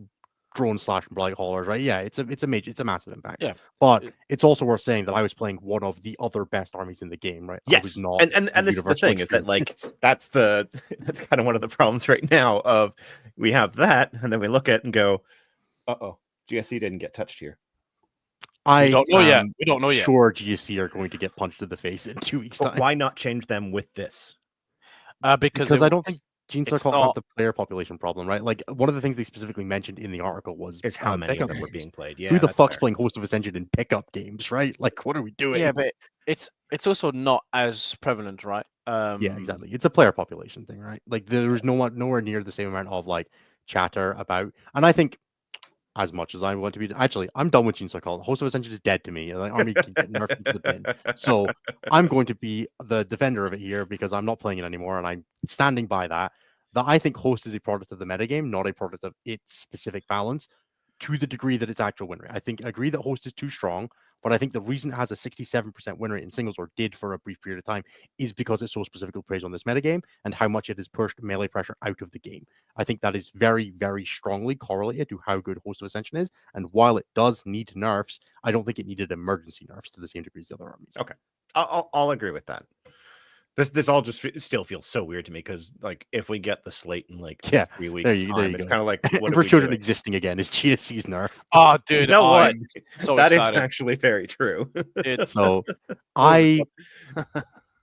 drone slash blight haulers, right? Yeah, it's a massive impact. Yeah, but it's also worth saying that I was playing one of the other best armies in the game, right? I was Yes, not, and this is the thing, is that like that's kind of one of the problems right now. Of we have that, and then we look at it and go, GSC didn't get touched here. I don't know yet. We don't know yet. Sure, GSC are going to get punched in the face in 2 weeks' But time. why not change them with this? Because I don't think Gene It's Circle have not. the player population problem, right? Like one of the things they specifically mentioned in the article was Is how many of pickup them were games. being played. Yeah, Who the that's fuck's fair. playing Host of Ascension in pickup games, right? Like, what are we doing? Yeah, but it's also not as prevalent, right? Yeah, exactly. It's a player population thing, right? Like there's nowhere near the same amount of like chatter about, and I think as much as I want to be, actually, I'm done with Gene Circle. Host of Ascension is dead to me. Like army can get nerfed into the bin. So I'm going to be the defender of it here because I'm not playing it anymore, and I'm standing by that. That I think Host is a product of the metagame, not a product of its specific balance. To the degree that its actual win rate, I agree that Host is too strong, but I think the reason it has a 67% win rate in singles, or did for a brief period of time, is because it's so specifically praised on this metagame and how much it has pushed melee pressure out of the game. I think that is very, very strongly correlated to how good Host of Ascension is. And while it does need nerfs, I don't think it needed emergency nerfs to the same degree as the other armies. Okay, I'll agree with that. This all just still feels so weird to me because like if we get the slate in like 3 weeks time, it's kind of like what for are we children doing? existing again is GSC's nerf. Oh, dude, You know what? So that excited. is actually very true. So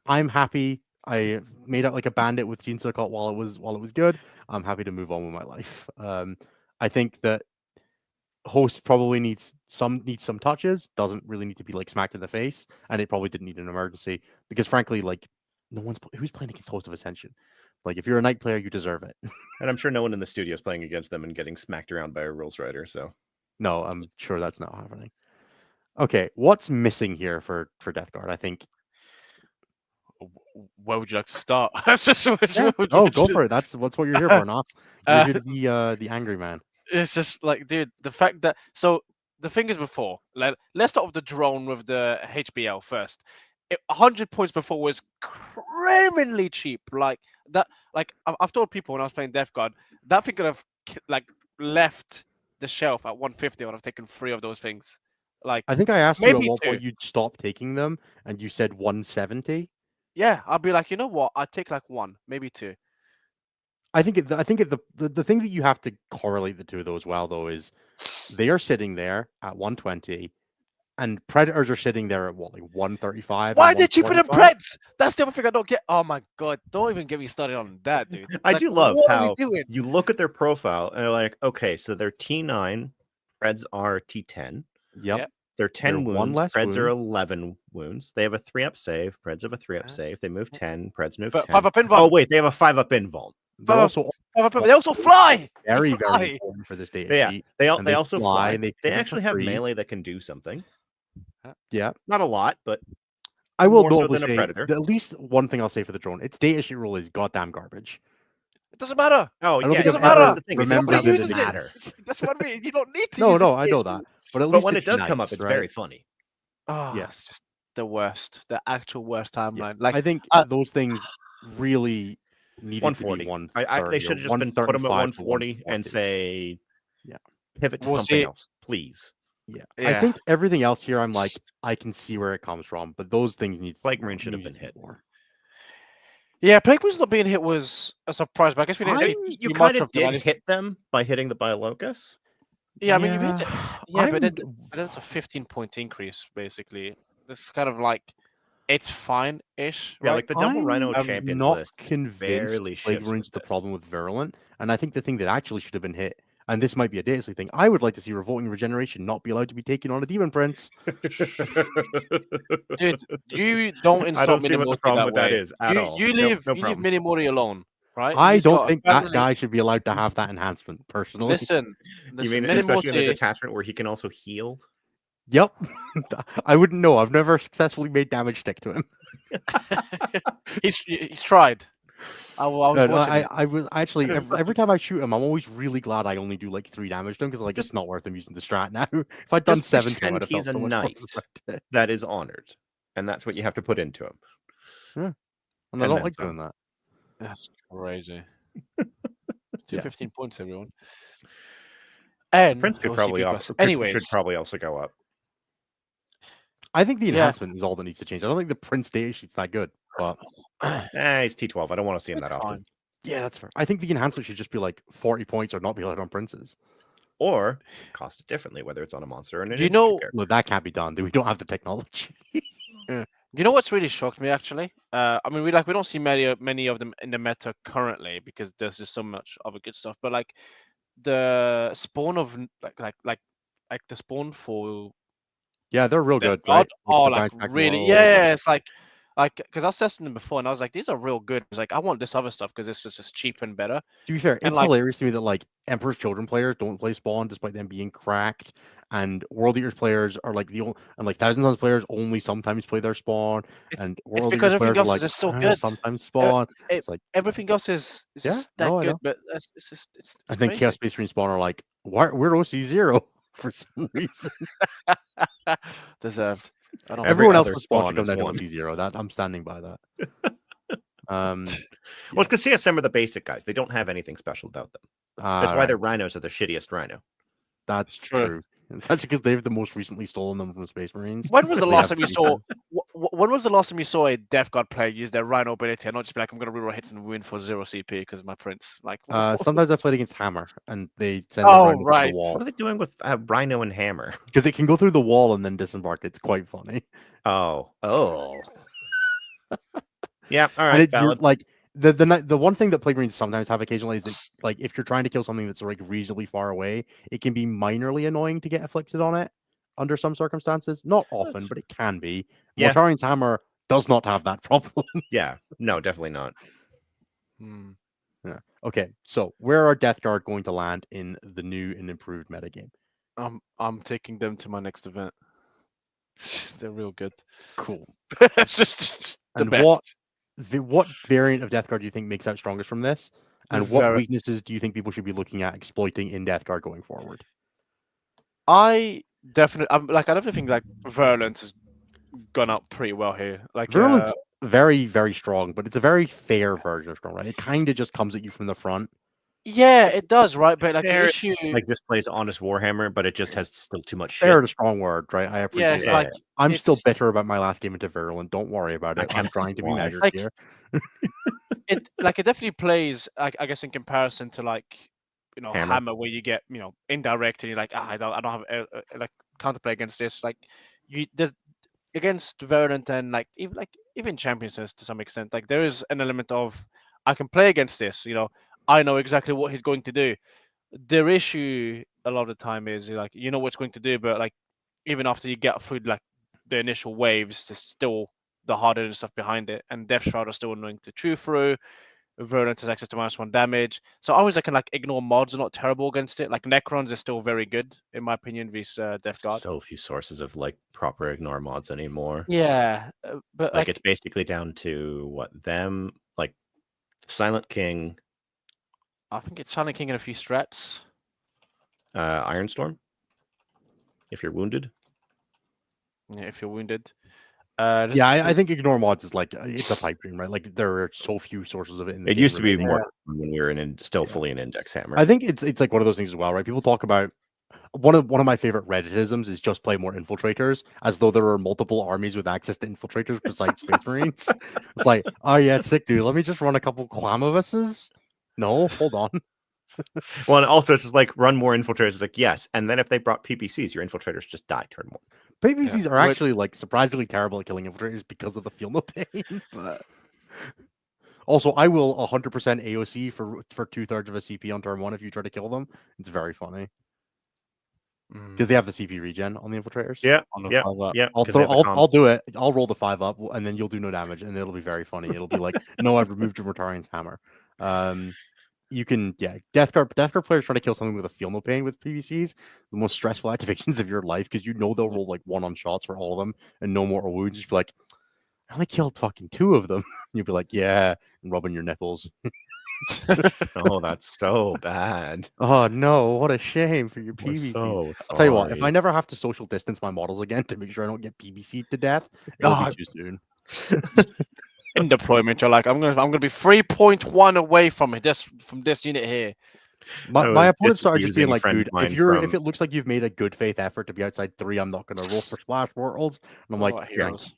I'm happy. I made out like a bandit with Gene Circle while it was good. I'm happy to move on with my life. I think that Host probably needs some touches. Doesn't really need to be like smacked in the face, and it probably didn't need an emergency because frankly, like who's playing against Host of Ascension. Like if you're a Knight player, you deserve it. And I'm sure no one in the studio is playing against them and getting smacked around by a rules writer. So no, I'm sure that's not happening. Okay, what's missing here for Death Guard? I think. Where would you like to start? Go for it. That's what you're here for, not you're here to be the angry man. It's just like, dude, the fact that the thing is before. Let's start with the drone with the HBL first. 100 points before was criminally cheap. Like that. Like I've told people when I was playing Death Guard, that thing could have like left the shelf at 150. I would have taken 3 of those things. Like I think I asked you at maybe one 2. point you'd stop taking them, and you said 170. Yeah, I'll be like, you know what? I'd take like 1, maybe 2. I think the thing that you have to correlate the two of those well though is they are sitting there at 120, and Predators are sitting there at what, like 135. Why and did you put in 145? Preds? That's the other thing I don't get. Oh my god! Don't even get me started on that, dude. I Like, do love what are we how doing? you look at their profile and they're like, okay, so they're T9, Preds are T10. Yep. They're 10 They're one wounds. less Preds are wound. 11 wounds. They have a 3-up save. Preds have a 3-up save. They move 10. Preds move But 10. 5-up invuln. Oh wait, they have a 5-up invuln. They're also They also fly. very, They fly. very important for this data Yeah, sheet. they and also fly. They They pivot actually for have free. melee that can do something. Yeah. Not a lot, but I will more so notably than a say Predator. at least one thing I'll say for the drone: its data sheet rule is goddamn garbage. It doesn't matter. Oh I don't yeah, think doesn't I've matter. ever the thing is, it remembered Nobody that uses it it. matters. That's what I mean. You don't need to. No, use no, this I know shit. that. But at but least when it it's does come nice, up, it's right? very funny. Oh, Yeah. it's just the worst. The actual worst timeline. Yeah. Like I think those things really needed to be 140. 130. They should have just been put them at 140 and say, yeah, pivot to We'll something see. else, please. yeah. Yeah. I think everything else here, I'm like, I can see where it comes from, but those things need. Plague Marine should have been hit. more. Yeah, Plague Marines not being hit was a surprise, but I guess we didn't I see mean, too you much kind of of them. did hit them by hitting the Biolocus. Yeah, I mean, you hit it. Yeah, but I'm- that's a 15-point increase, basically. It's kind of like, it's fine-ish, Yeah, right? like the double Rhino I'm champions not list convinced barely Plague shifts Marine's with the this. problem with Virulent, and I think the thing that actually should have been hit, and this might be a Datasley thing, I would like to see Revolting Regeneration not be allowed to be taken on a Demon Prince. Dude, you don't insult I don't see what the Minimori problem that with that way. is at all. You No- leave no you leave problem. Minimori alone, right? I He's don't got a think that family. guy should be allowed to have that enhancement, personally. Listen, You mean especially in a Minimori, detachment where he can also heal? Yep. I wouldn't know. I've never successfully made damage stick to him. he's tried. I was No, watching it. I was actually every time I shoot him, I'm always really glad I only do like 3 damage to him because like it's not worth him using the strat now. If I'd done Just 7 to him, pretend I'd have he's felt a so much more knight. respect. That is honored, and that's what you have to put into him. And I And don't then like some. doing that. That's crazy. Yeah. 15 points, everyone. And Prince could OCP probably plus. should Anyways, probably also go up. I think the Yeah. enhancement is all that needs to change. I don't think the Prince data sheet's that good, but He's T12. I don't want to see him that often. fine. yeah, that's fair. I think the enhancement should just be like 40 points or not be allowed on Princes. Or cost it differently, whether it's on a monster or an You infantry know- character. No, that can't be done. We don't have the technology. You know what's really shocked me actually? I mean, we don't see many of them in the meta currently because there's just so much other good stuff. But like the spawn of like the spawn for Yeah, they're real Death good, Guard right? Like are the like bounce back really worlds. And... yeah. It's like because I was testing them before and I was like, these are real good. It's like I want this other stuff because this is just cheap and better. To be fair, And it's like hilarious to me that like Emperor's Children players don't play Spawn despite them being cracked, and World Eaters players are like and like Thousand Suns players only sometimes play their Spawn, and it's World because Eaters everything players are else is like just so good. sometimes E- Spawn. e- It's like Everything else is yeah, just that no, I good, know. but it's just it's And then Chaos crazy. Space Marine Spawn are like, we're OC zero for some reason. Deserved. I don't Every Everyone other else with Spawn should Spawn come is down to one. OC zero. That I'm standing by that. Well, it's because CSM are the basic guys. They don't have anything special about them. That's why right. their rhinos are the shittiest rhino. That's true. true. It's actually because they've the most recently stolen them from Space Marines. When was the They last have time you free saw? time. When was the last time you saw a Death Guard player use their Rhino ability and not just be like, I'm gonna reroll hits and win for 0 CP because my prince? Like, Sometimes I played against Hammer, and they send the oh rhino to the right. wall What are they doing with rhino and hammer? because it can go through the wall and then disembark. It's quite funny. Oh. Yeah, all And right, you're valid. like the one thing that Plague Marines sometimes have occasionally is that, like if you're trying to kill something that's like reasonably far away, it can be minorly annoying to get afflicted on it under some circumstances. Not often, but it can be. Yeah. Mortarian's Hammer does not have that problem. Yeah, no, definitely not. Yeah. Okay, so where are Death Guard going to land in the new and improved metagame? I'm taking them to my next event. They're real good. Cool. It's just the And best. what variant of Death Guard do you think makes out strongest from this? And what weaknesses do you think people should be looking at exploiting in Death Guard going forward? I definitely think like Virulence has gone up pretty well here. Like Virulence very, very strong, but it's a very fair version of strong, right? It kind of just comes at you from the front. yeah, it does, right? But like the Fair, issue, like this plays Honest Warhammer, but it just has still too much Fair shit. is a strong word, right? I yeah, appreciate it's that. like I'm still it's bitter about my last game into Virulent. Don't worry about I it. I'm can't trying to be why. measured like here. it definitely plays I guess in comparison to like Hammer where you get indirect and you're like I don't have like counterplay against this like there's against Virulent and like even Champions to some extent like there is an element of I can play against this I know exactly what he's going to do. Their issue a lot of the time is like what it's going to do, but like even after you get through like the initial waves, there's still the harder stuff behind it, and Death Shroud are still annoying to chew through. Virulent has access to -1 damage, so always I can like ignore mods are not terrible against it. Like Necrons is still very good in my opinion. These Death Guard. So few sources of like proper ignore mods anymore. Yeah, but Like it's basically down to what them like Silent King, I think it's Silent King and a few strats. Ironstorm. If you're wounded. Yeah, if you're wounded. Yeah, I think ignore mods is like it's a pipe dream, right? Like there are so few sources of it. In the It game used to be really. more when we were still fully in Index Hammer. I think it's like one of those things as well, right? People talk about one of my favorite Redditisms is just play more infiltrators, as though there are multiple armies with access to infiltrators besides Space Marines. It's like, oh yeah, sick dude. Let me just run a couple Clamavises. No, hold on. Well, and also it's just like run more infiltrators. It's like yes, and then if they brought PPCs, your infiltrators just die turn one. PPCs are actually like surprisingly terrible at killing infiltrators because of the feel no pain. But also, I will 100% AOC for 2/3 of a CP on turn one if you try to kill them. It's very funny because they have the CP regen on the infiltrators. Yeah. I'll do it. I'll roll the 5 up, and then you'll do no damage, and it'll be very funny. It'll be like, no, I've removed your Mortarian's Hammer. You can, Death Guard players try to kill something with a feel no pain with PVCs, the most stressful activations of your life, because they'll roll like 1 on shots for all of them and no more wounds. Just be like, I only killed fucking 2 of them. You'd be like, yeah, and rubbing your nipples. Oh, that's so bad. Oh no, what a shame for your PVCs. So I'll tell you what, if I never have to social distance my models again to make sure I don't get PVC'd to death, it'll be too soon. In deployment, you're like, I'm gonna be 3.1 away from this unit here. My opponents started just being like, dude, if it looks like you've made a good faith effort to be outside 3, I'm not gonna roll for splash portals. And I'm like, heroes.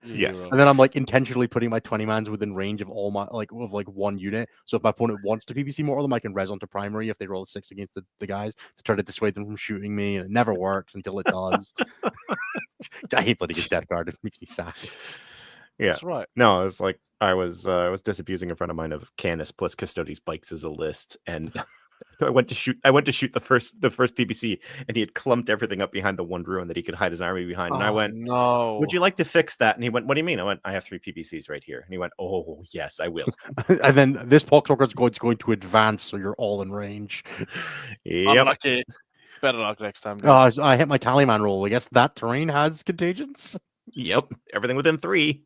Yes. And then I'm like intentionally putting my 20 mans within range of all my one unit. So if my opponent wants to PBC more of them, I can res onto primary if they roll a 6 against the guys to try to dissuade them from shooting me. And it never works until it does. I hate playing against Death Guard. It makes me sad. Yeah. That's right. No, it was like I was disabusing a friend of mine of Canis plus Custodes Bikes as a list, and I went to shoot the first PBC, and he had clumped everything up behind the one ruin that he could hide his army behind. And I went, no. "Would you like to fix that?" And he went, "What do you mean?" I went, "I have 3 PBCs right here." And he went, "Oh yes, I will." And then this Poxwalker is going to advance, so you're all in range. Yep. Unlucky. Better luck next time. Dude. I hit my Tallyman roll. I guess that terrain has contagions. Yep. Everything within 3.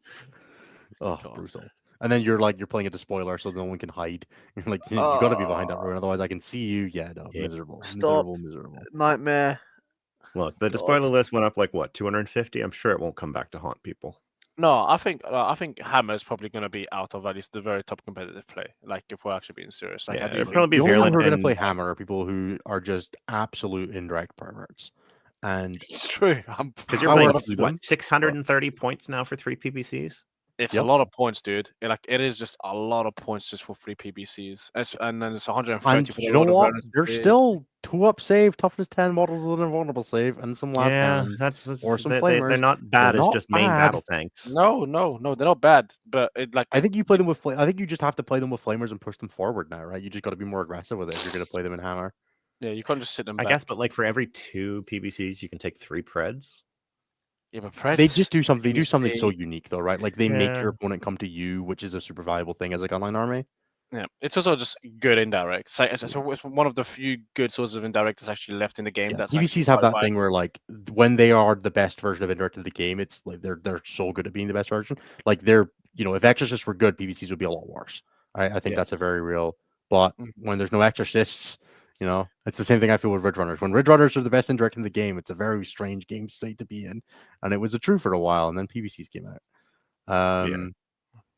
Oh, God. brutal. And then you're playing a despoiler, so no one can hide. You're like, you got to be behind that ruin, otherwise I can see you. Yeah, no, Yeah. miserable, Stop. miserable. Nightmare. Look, the despoiler list went up like what 250. I'm sure it won't come back to haunt people. No, I think Hammer is probably going to be out of at least the very top competitive play. Like if we're actually being serious, like Yeah, I do it'll think probably be The only people Virulent who are going to and play Hammer are people who are just absolute indirect perverts. And it's true. because you're I playing work with them, what 630 points now for 3 PBCs. It's Yep. a lot of points, dude. It is just a lot of points just for 3 PBCs. And then it's 130 and for the you know Lord of what? Burners There's Bridge. still 2-up save, toughness 10 models with an invulnerable save, and some last cannons. Or some they're flamers. not bad They're as not just main bad. battle tanks. No, they're not bad. But I think you play them with. I think you just have to play them with flamers and push them forward now, right? You just got to be more aggressive with it if you're going to play them in Hammer. yeah, you can't just sit them I back. guess, but like for every 2 PBCs, you can take 3 Preds. Yeah, but Preds, They just do something. They do something PBC, so unique, though, right? Like they make Yeah. your opponent come to you, which is a super valuable thing as a gunline army. Yeah, it's also just good indirect. So it's one of the few good sources of indirect that's actually left in the game. Yeah, That's PVCs have that thing where, like, when they are the best version of indirect of the game, it's like they're so good at being the best version. Like they're, if exorcists were good, PVCs would be a lot worse. I think Yeah. that's a very real. But Mhm. when there's no exorcists, it's the same thing I feel with Ridge Runners. When Ridge Runners are the best indirect in the game, it's a very strange game state to be in, and it was true for a while, and then PVCs came out.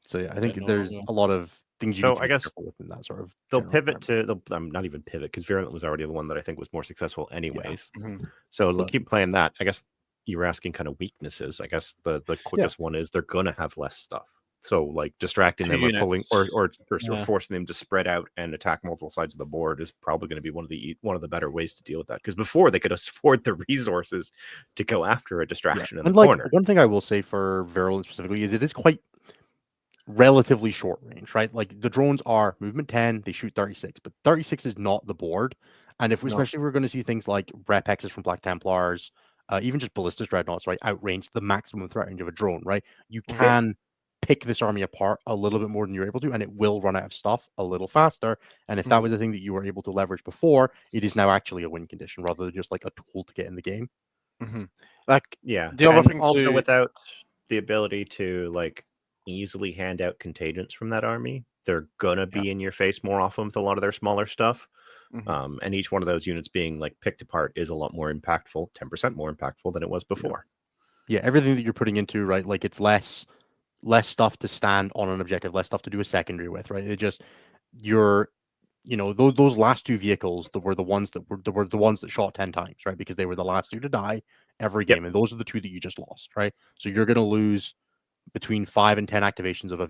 So yeah, I think no there's longer. a lot of things you So need to I be guess careful with in that sort of. They'll general pivot environment. to not even pivot because Virulent was already the one that I think was more successful anyways. Mhm. So they'll But- keep playing that. I guess you were asking kind of weaknesses. I guess the quickest one is they're gonna have less stuff. So like distracting 2 them or pulling units. or Yeah. forcing them to spread out and attack multiple sides of the board is probably going to be one of the better ways to deal with that. Because before they could afford the resources to go after a distraction in the And like corner. one thing I will say for Virulent specifically is it is quite relatively short range, right? Like the drones are movement 10, they shoot 36, but 36 is not the board. And No. especially if we're going to see things like rep X's from Black Templars, even just ballistas dreadnoughts, right? Outrange the maximum threat range of a drone, right? You can pick this army apart a little bit more than you're able to, and it will run out of stuff a little faster. And if that was a thing that you were able to leverage before, it is now actually a win condition rather than just like a tool to get in the game. Like Yeah. the other And thing also too- without the ability to like easily hand out contagions from that army, they're gonna be in your face more often with a lot of their smaller stuff. And each one of those units being like picked apart is a lot more impactful, 10% more impactful than it was before. Yeah, everything that you're putting into, right? Like it's less stuff to stand on an objective, less stuff to do a secondary with, right? It just those last 2 vehicles that were the ones that shot 10 times, right? Because they were the last 2 to die every game, and those are the 2 that you just lost, right? So you're going to lose between 5 and 10 activations of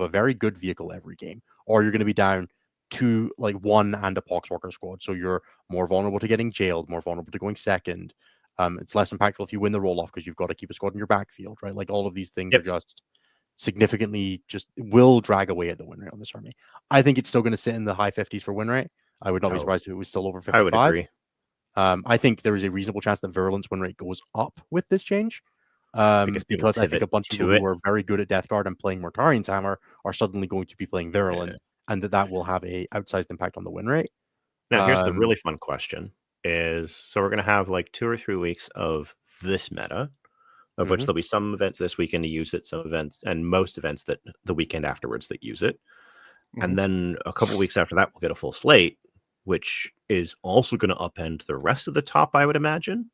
a very good vehicle every game, or you're going to be down to like 1 and a Poxwalker squad. So you're more vulnerable to getting jailed, more vulnerable to going second. It's less impactful if you win the roll off because you've got to keep a squad in your backfield, right? Like all of these things are just significantly will drag away at the win rate on this army. I think it's still going to sit in the high 50s for win rate. I would not be surprised if it was still over 55. I would agree. I think there is a reasonable chance that Virulent's win rate goes up with this change. Because I think a bunch of people who are very good at Death Guard and playing Mortarian's Hammer are suddenly going to be playing Virulent, and that will have a outsized impact on the win rate. Now, here's the really fun question: so we're going to have like 2 or 3 weeks of this meta, of which there'll be some events this weekend to use it, some events, and most events that the weekend afterwards that use it, and then a couple weeks after that we'll get a full slate, which is also going to upend the rest of the top, I would imagine.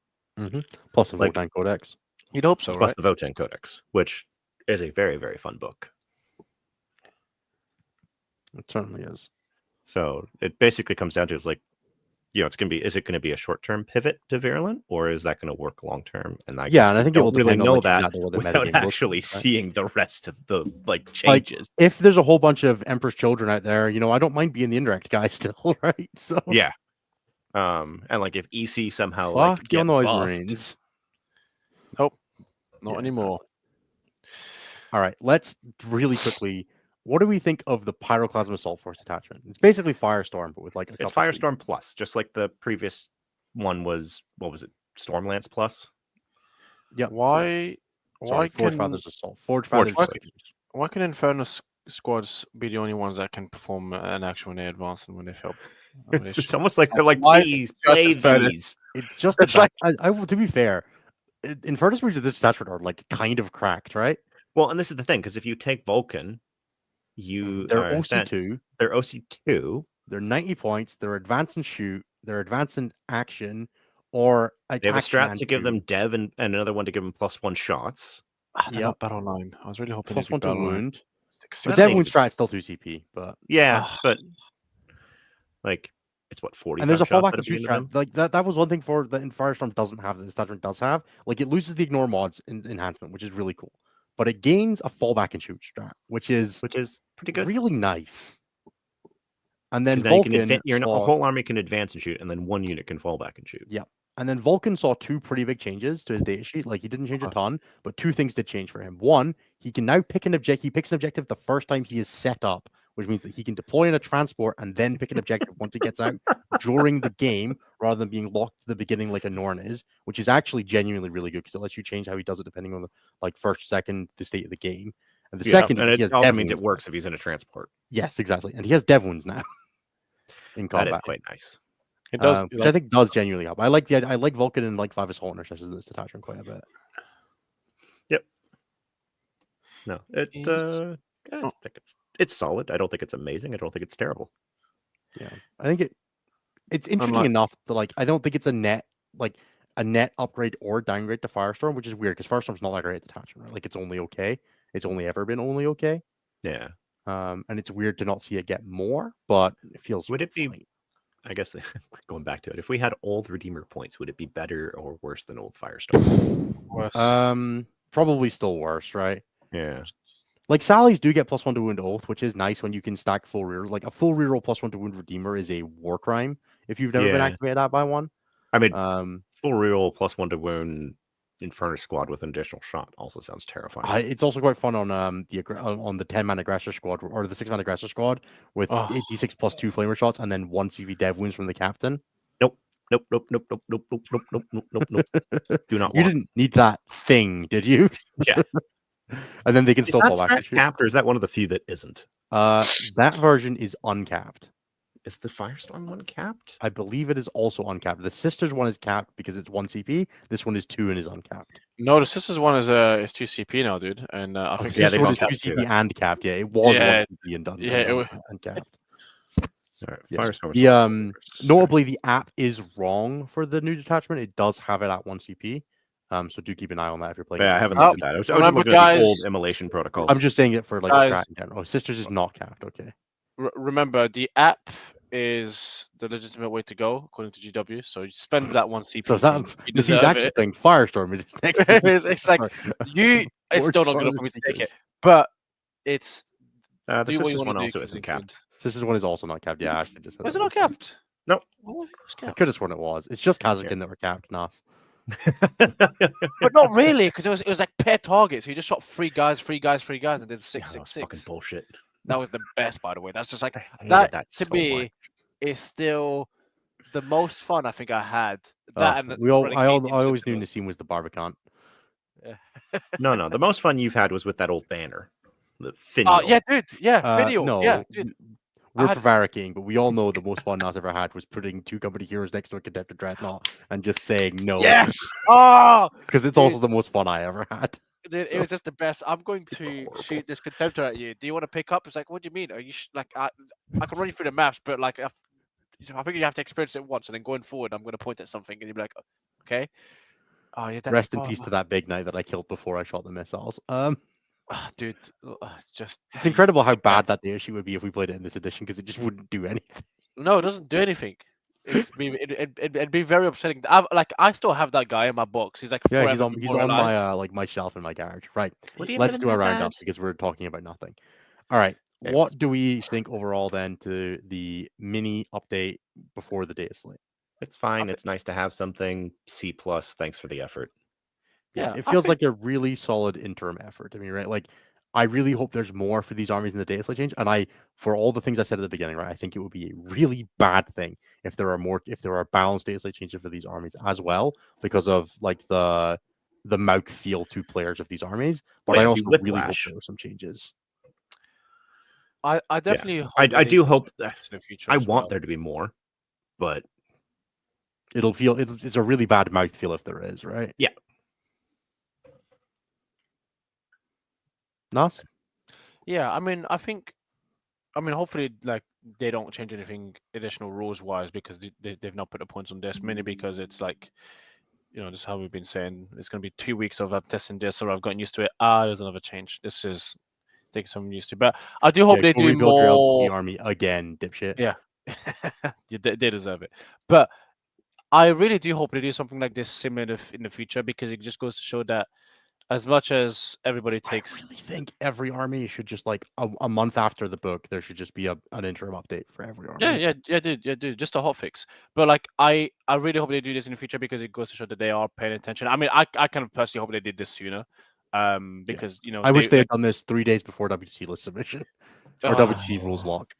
Plus the Votan Codex. You'd hope so, Plus right? the Votan Codex, which is a very, very fun book. It certainly is. So it basically comes down to is like it's going to be, is it going to be a short-term pivot to virulent, or is that going to work long-term? And I Yeah, guess and I we think it will don't really depend on know like that exactly what the without metagame looks actually like, right? seeing the rest of the like Like, changes. if there's a whole bunch of Emperor's Children out there, I don't mind being the indirect guy still, right? So Yeah. And like if EC somehow fuck like your get noise buffed, marines. Nope, not Yeah, anymore. exactly. All right, let's really quickly. What do we think of the Pyroclasm Assault Force detachment? It's basically Firestorm, but with like a it's couple tweaks. Firestorm Plus, just like the previous one was. What was it? Stormlance Plus. Yep. Why Sorry, Forge can Father's Assault. Forge Forge Father's. Father. why can Inferno squads be the only ones that can perform an action when they advance and when they fail? It's almost like they're like, Why is it please just play Inferno? these. It's just It's like to be fair, Inferno Marines of this detachment are like kind of cracked, right? Well, and this is the thing, because if you take Vulcan, They're OC2. They're OC2. They're 90 points. They're advanced and shoot. They're advanced in action, or They have a action strat and to give shoot. them Dev and another one to give them +1 shots. They're not battle line. I was really hoping Plus they'd be one to battle line. wound. Six, The six, Dev make wound it- strat still 2 CP, but Yeah, but like it's what 40. and there's a shots fallback out and of the shoot end of them. strat. Like that was one thing for that in Firestorm doesn't have that this detachment does have. Like it loses the ignore mods in enhancement, which is really cool. But it gains a fallback and shoot strat, which is pretty good. really nice. And then 'Cause now Vulcan your saw, whole army can advance and shoot, and then one unit can fall back and shoot. Yep. And then Vulcan saw 2 pretty big changes to his data sheet. Like he didn't change a ton, but 2 things did change for him. One, he can now pick an objective. He picks an objective the first time he is set up, which means that he can deploy in a transport and then pick an objective once it gets out during the game, rather than being locked to the beginning like a Norn is, which is actually genuinely really good because it lets you change how he does it depending on the like first, second, the state of the game. And the second is and he has it also dev means it wounds works if he's in a transport. now. Yes, exactly. And he has dev wounds now in That is combat. quite nice. It does, Which I think does genuinely help. I like Vulcan and like 5 Assault Intercessors in this detachment quite a bit. Yep. No, I think it's solid. I don't think it's amazing. I don't think it's terrible. Yeah, I think it's interesting enough that like I don't think it's a net upgrade or downgrade to Firestorm, which is weird because Firestorm's not that great at detachment, right? Like it's only okay. It's only ever been only okay. Yeah. And it's weird to not see it get more, but it feels. Would it be? fine. I guess going back to it, if we had old Redeemer points, would it be better or worse than old Firestorm? Worse. Probably still worse, right? Yeah. Like Sally's do get +1 to wound oath, which is nice when you can stack full reroll. Like a full reroll +1 to wound Redeemer is a war crime if you've never been activated out by one. I mean, full reroll +1 to wound Inferno Squad with an additional shot also sounds terrifying. It's also quite fun on the 10-man aggressor squad or the 6-man aggressor squad with 86 +2 flamer shots and then 1 CV dev wounds from the captain. Nope. Do not. You didn't need that thing, did you? Yeah. And then they can still fall back. Capped, or is that one of the few that isn't? That version is uncapped. Is the Firestorm one capped? I believe it is also uncapped. The Sisters one is capped because it's 1 CP. This one is 2 and is uncapped. No, the Sisters one is 2 CP now, dude. And I think the Sisters one is 2 CP and capped. Yeah, it was 1 CP and done. Yeah, it was uncapped. All right, yes. Firestorm. Notably, the app is wrong for the new detachment. It does have it at 1 CP. So do keep an eye on that if you're playing. Yeah, I haven't looked at that. I was looking at the old immolation protocols. I'm just saying it for like strat in general. Oh, Sisters is not capped. Okay. Remember, the app is the legitimate way to go according to GW. So you spend that 1 CP. So this is actually playing Firestorm. Is next. It's like you. It's still not good enough for me to take it, but it's. The Sisters one also isn't capped. Sisters one is also not capped. Yeah, I actually just said. Is it not capped? Nope. I could have sworn it was. It's just Kazakhstan that were capped, Nas. But not really, because it was like per target. So you just shot 3 guys, and did 666. Fucking bullshit. That was the best, by the way. That's just like that to so me much. is still the most fun I think I had. I always knew Nassim was the Barbican. Yeah. No. The most fun you've had was with that old banner. The Finial. Oh yeah, dude. Yeah, Finial. No, yeah, dude. We're prevaricating, but we all know the most fun Nas ever had was putting 2 company heroes next to a Contemptor Dreadnought and just saying no. Yes. Oh, because it's also the most fun I ever had. Dude, it was just the best. I'm going to shoot this Contemptor at you. Do you want to pick up? It's like, what do you mean? Are you I can run you through the maps, but like, I think you have to experience it once, and then going forward, I'm going to point at something, and you'll be like, okay. Oh yeah. Rest in peace to that big knight that I killed before I shot the missiles. Dude, just it's incredible how bad that data sheet would be if we played it in this edition because it just wouldn't do anything. No, it doesn't do anything. it'd be very upsetting. I still have that guy in my box. He's like Yeah, forever he's on my demoralized. like my shelf in my garage. Right. What do you put Let's in do a that roundup badge? because we're talking about nothing. All right. There it What is. do we think overall then to the mini update before the data slate? It's fine. thi- It's nice to have something C plus. Thanks for the effort. Yeah, Yeah, it I feels think like a really solid interim effort to me, right? Like, I really hope there's more for these armies in the data slate change. And for all the things I said at the beginning, right, I think it would be a really bad thing if there are balanced data slate changes for these armies as well, because of like the mouth feel to players of these armies. But Well, I yeah, it'd be also really hope whiplash. there are some changes. I Yeah, definitely I hope that they do do hope something that like this in the future I as want well. there to be more, but It's a really bad mouth feel if there is, right? yeah. Nas? Yeah, I mean, hopefully, like they don't change anything additional rules wise because they've not put the points on this. Mainly because it's like, this is how we've been saying. It's gonna be 2 weeks of testing this, or I've gotten used to it. There's another change. This is taking some used to, but I do hope Yeah, they go do rebuild your LPG more. army again, dipshit. Yeah, they deserve it. But I really do hope they do something like this similar in the future because it just goes to show that as much as everybody I takes. really think every army should just like a month after the book, there should just be an interim update for every Yeah, army. dude, just a hot fix. But like, I really hope they do this in the future because it goes to show that they are paying attention. I mean, I kind of personally hope they did this sooner, Yeah. because I wish they they like, had done this 3 days before WTC list submission or WTC rules oh, lock.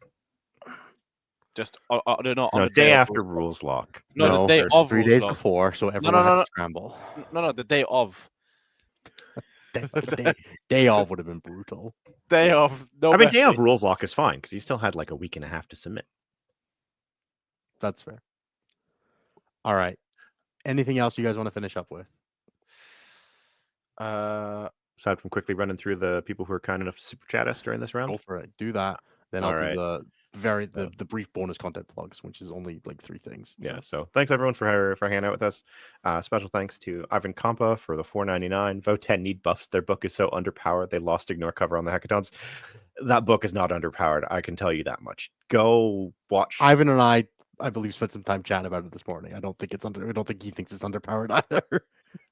just no, on No, the day day of after rules lock. rules lock. No, the That's No, day their of three rules days lock. before, so No, everyone no, had no, to no, scramble. no, the day of. Day off would have been brutal. Day of. No I mean, best day day. of rules lock is fine because you still had like a week and a half to submit. That's fair. All right. Anything else you guys want to finish up with? Aside from quickly running through the people who are kind enough to super chat us during this round. Go for it. Do that. Then All I'll do right. the brief bonus content plugs, which is only like 3 things. Yeah. So thanks everyone for hanging out with us. Special thanks to Ivan Kompa for the $4.99. Voten need buffs. Their book is so underpowered they lost ignore cover on the hackathons. That book is not underpowered. I can tell you that much. Go watch. Ivan and I believe, spent some time chatting about it this morning. I don't think he thinks it's underpowered either.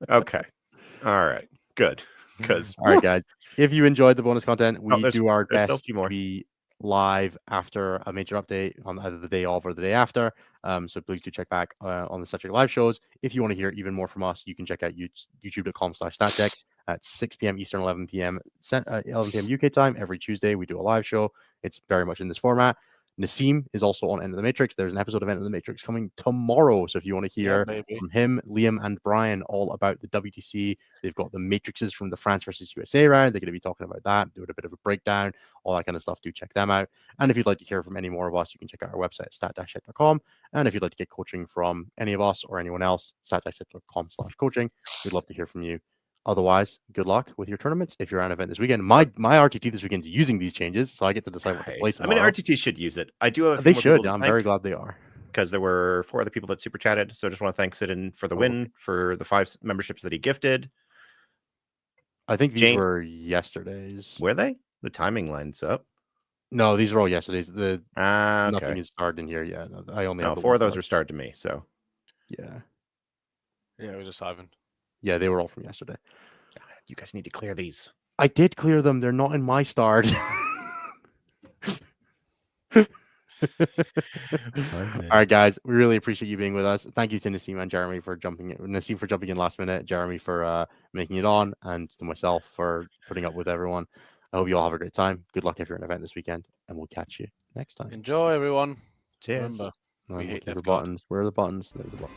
Okay. All right. Good. Because all right, guys. If you enjoyed the bonus content, we there's- do our there's still a best few to more. be live after a major update on either the day of or the day after. So please do check back on the StatCheck live shows. If you want to hear even more from us, you can check out youtube.com/StatCheck at 6 p.m. Eastern, 11 p.m. 11 p.m. UK time every Tuesday. We do a live show. It's very much in this format. Nassim is also on End of the Matrix. There's an episode of End of the Matrix coming tomorrow. So if you want to hear from him, Liam, and Brian all about the WTC, they've got the matrices from the France versus USA round. They're going to be talking about that, doing a bit of a breakdown, all that kind of stuff. Do check them out. And if you'd like to hear from any more of us, you can check out our website, stat-check.com. And if you'd like to get coaching from any of us or anyone else, stat-check.com/coaching. We'd love to hear from you. Otherwise, good luck with your tournaments. If you're at an event this weekend, my RTT this weekend is using these changes, so I get to decide what to play tomorrow. I mean, RTT should use it. I do have a few They more should. people to I'm thank very glad they are. because there were 4 other people that super chatted. So I just want to thank Sidon for the win, for the 5 memberships that he gifted. I think these were yesterday's. Were they? The timing lines up. No, these are all yesterday's. Okay. Nothing is starred in here yet. I only have 4 of those were starred to me. So yeah, it was just Ivan. Yeah, they were all from yesterday. You guys need to clear these. I did clear them. They're not in my starred. All right, guys. We really appreciate you being with us. Thank you to Nassim and Jeremy for jumping in. Nassim for jumping in last minute. Jeremy for making it on, and to myself for putting up with everyone. I hope you all have a great time. Good luck if you're at an event this weekend, and we'll catch you next time. Enjoy, everyone. Cheers. Remember, we hate looking for Death Guard. buttons. Where are the buttons? There's the button.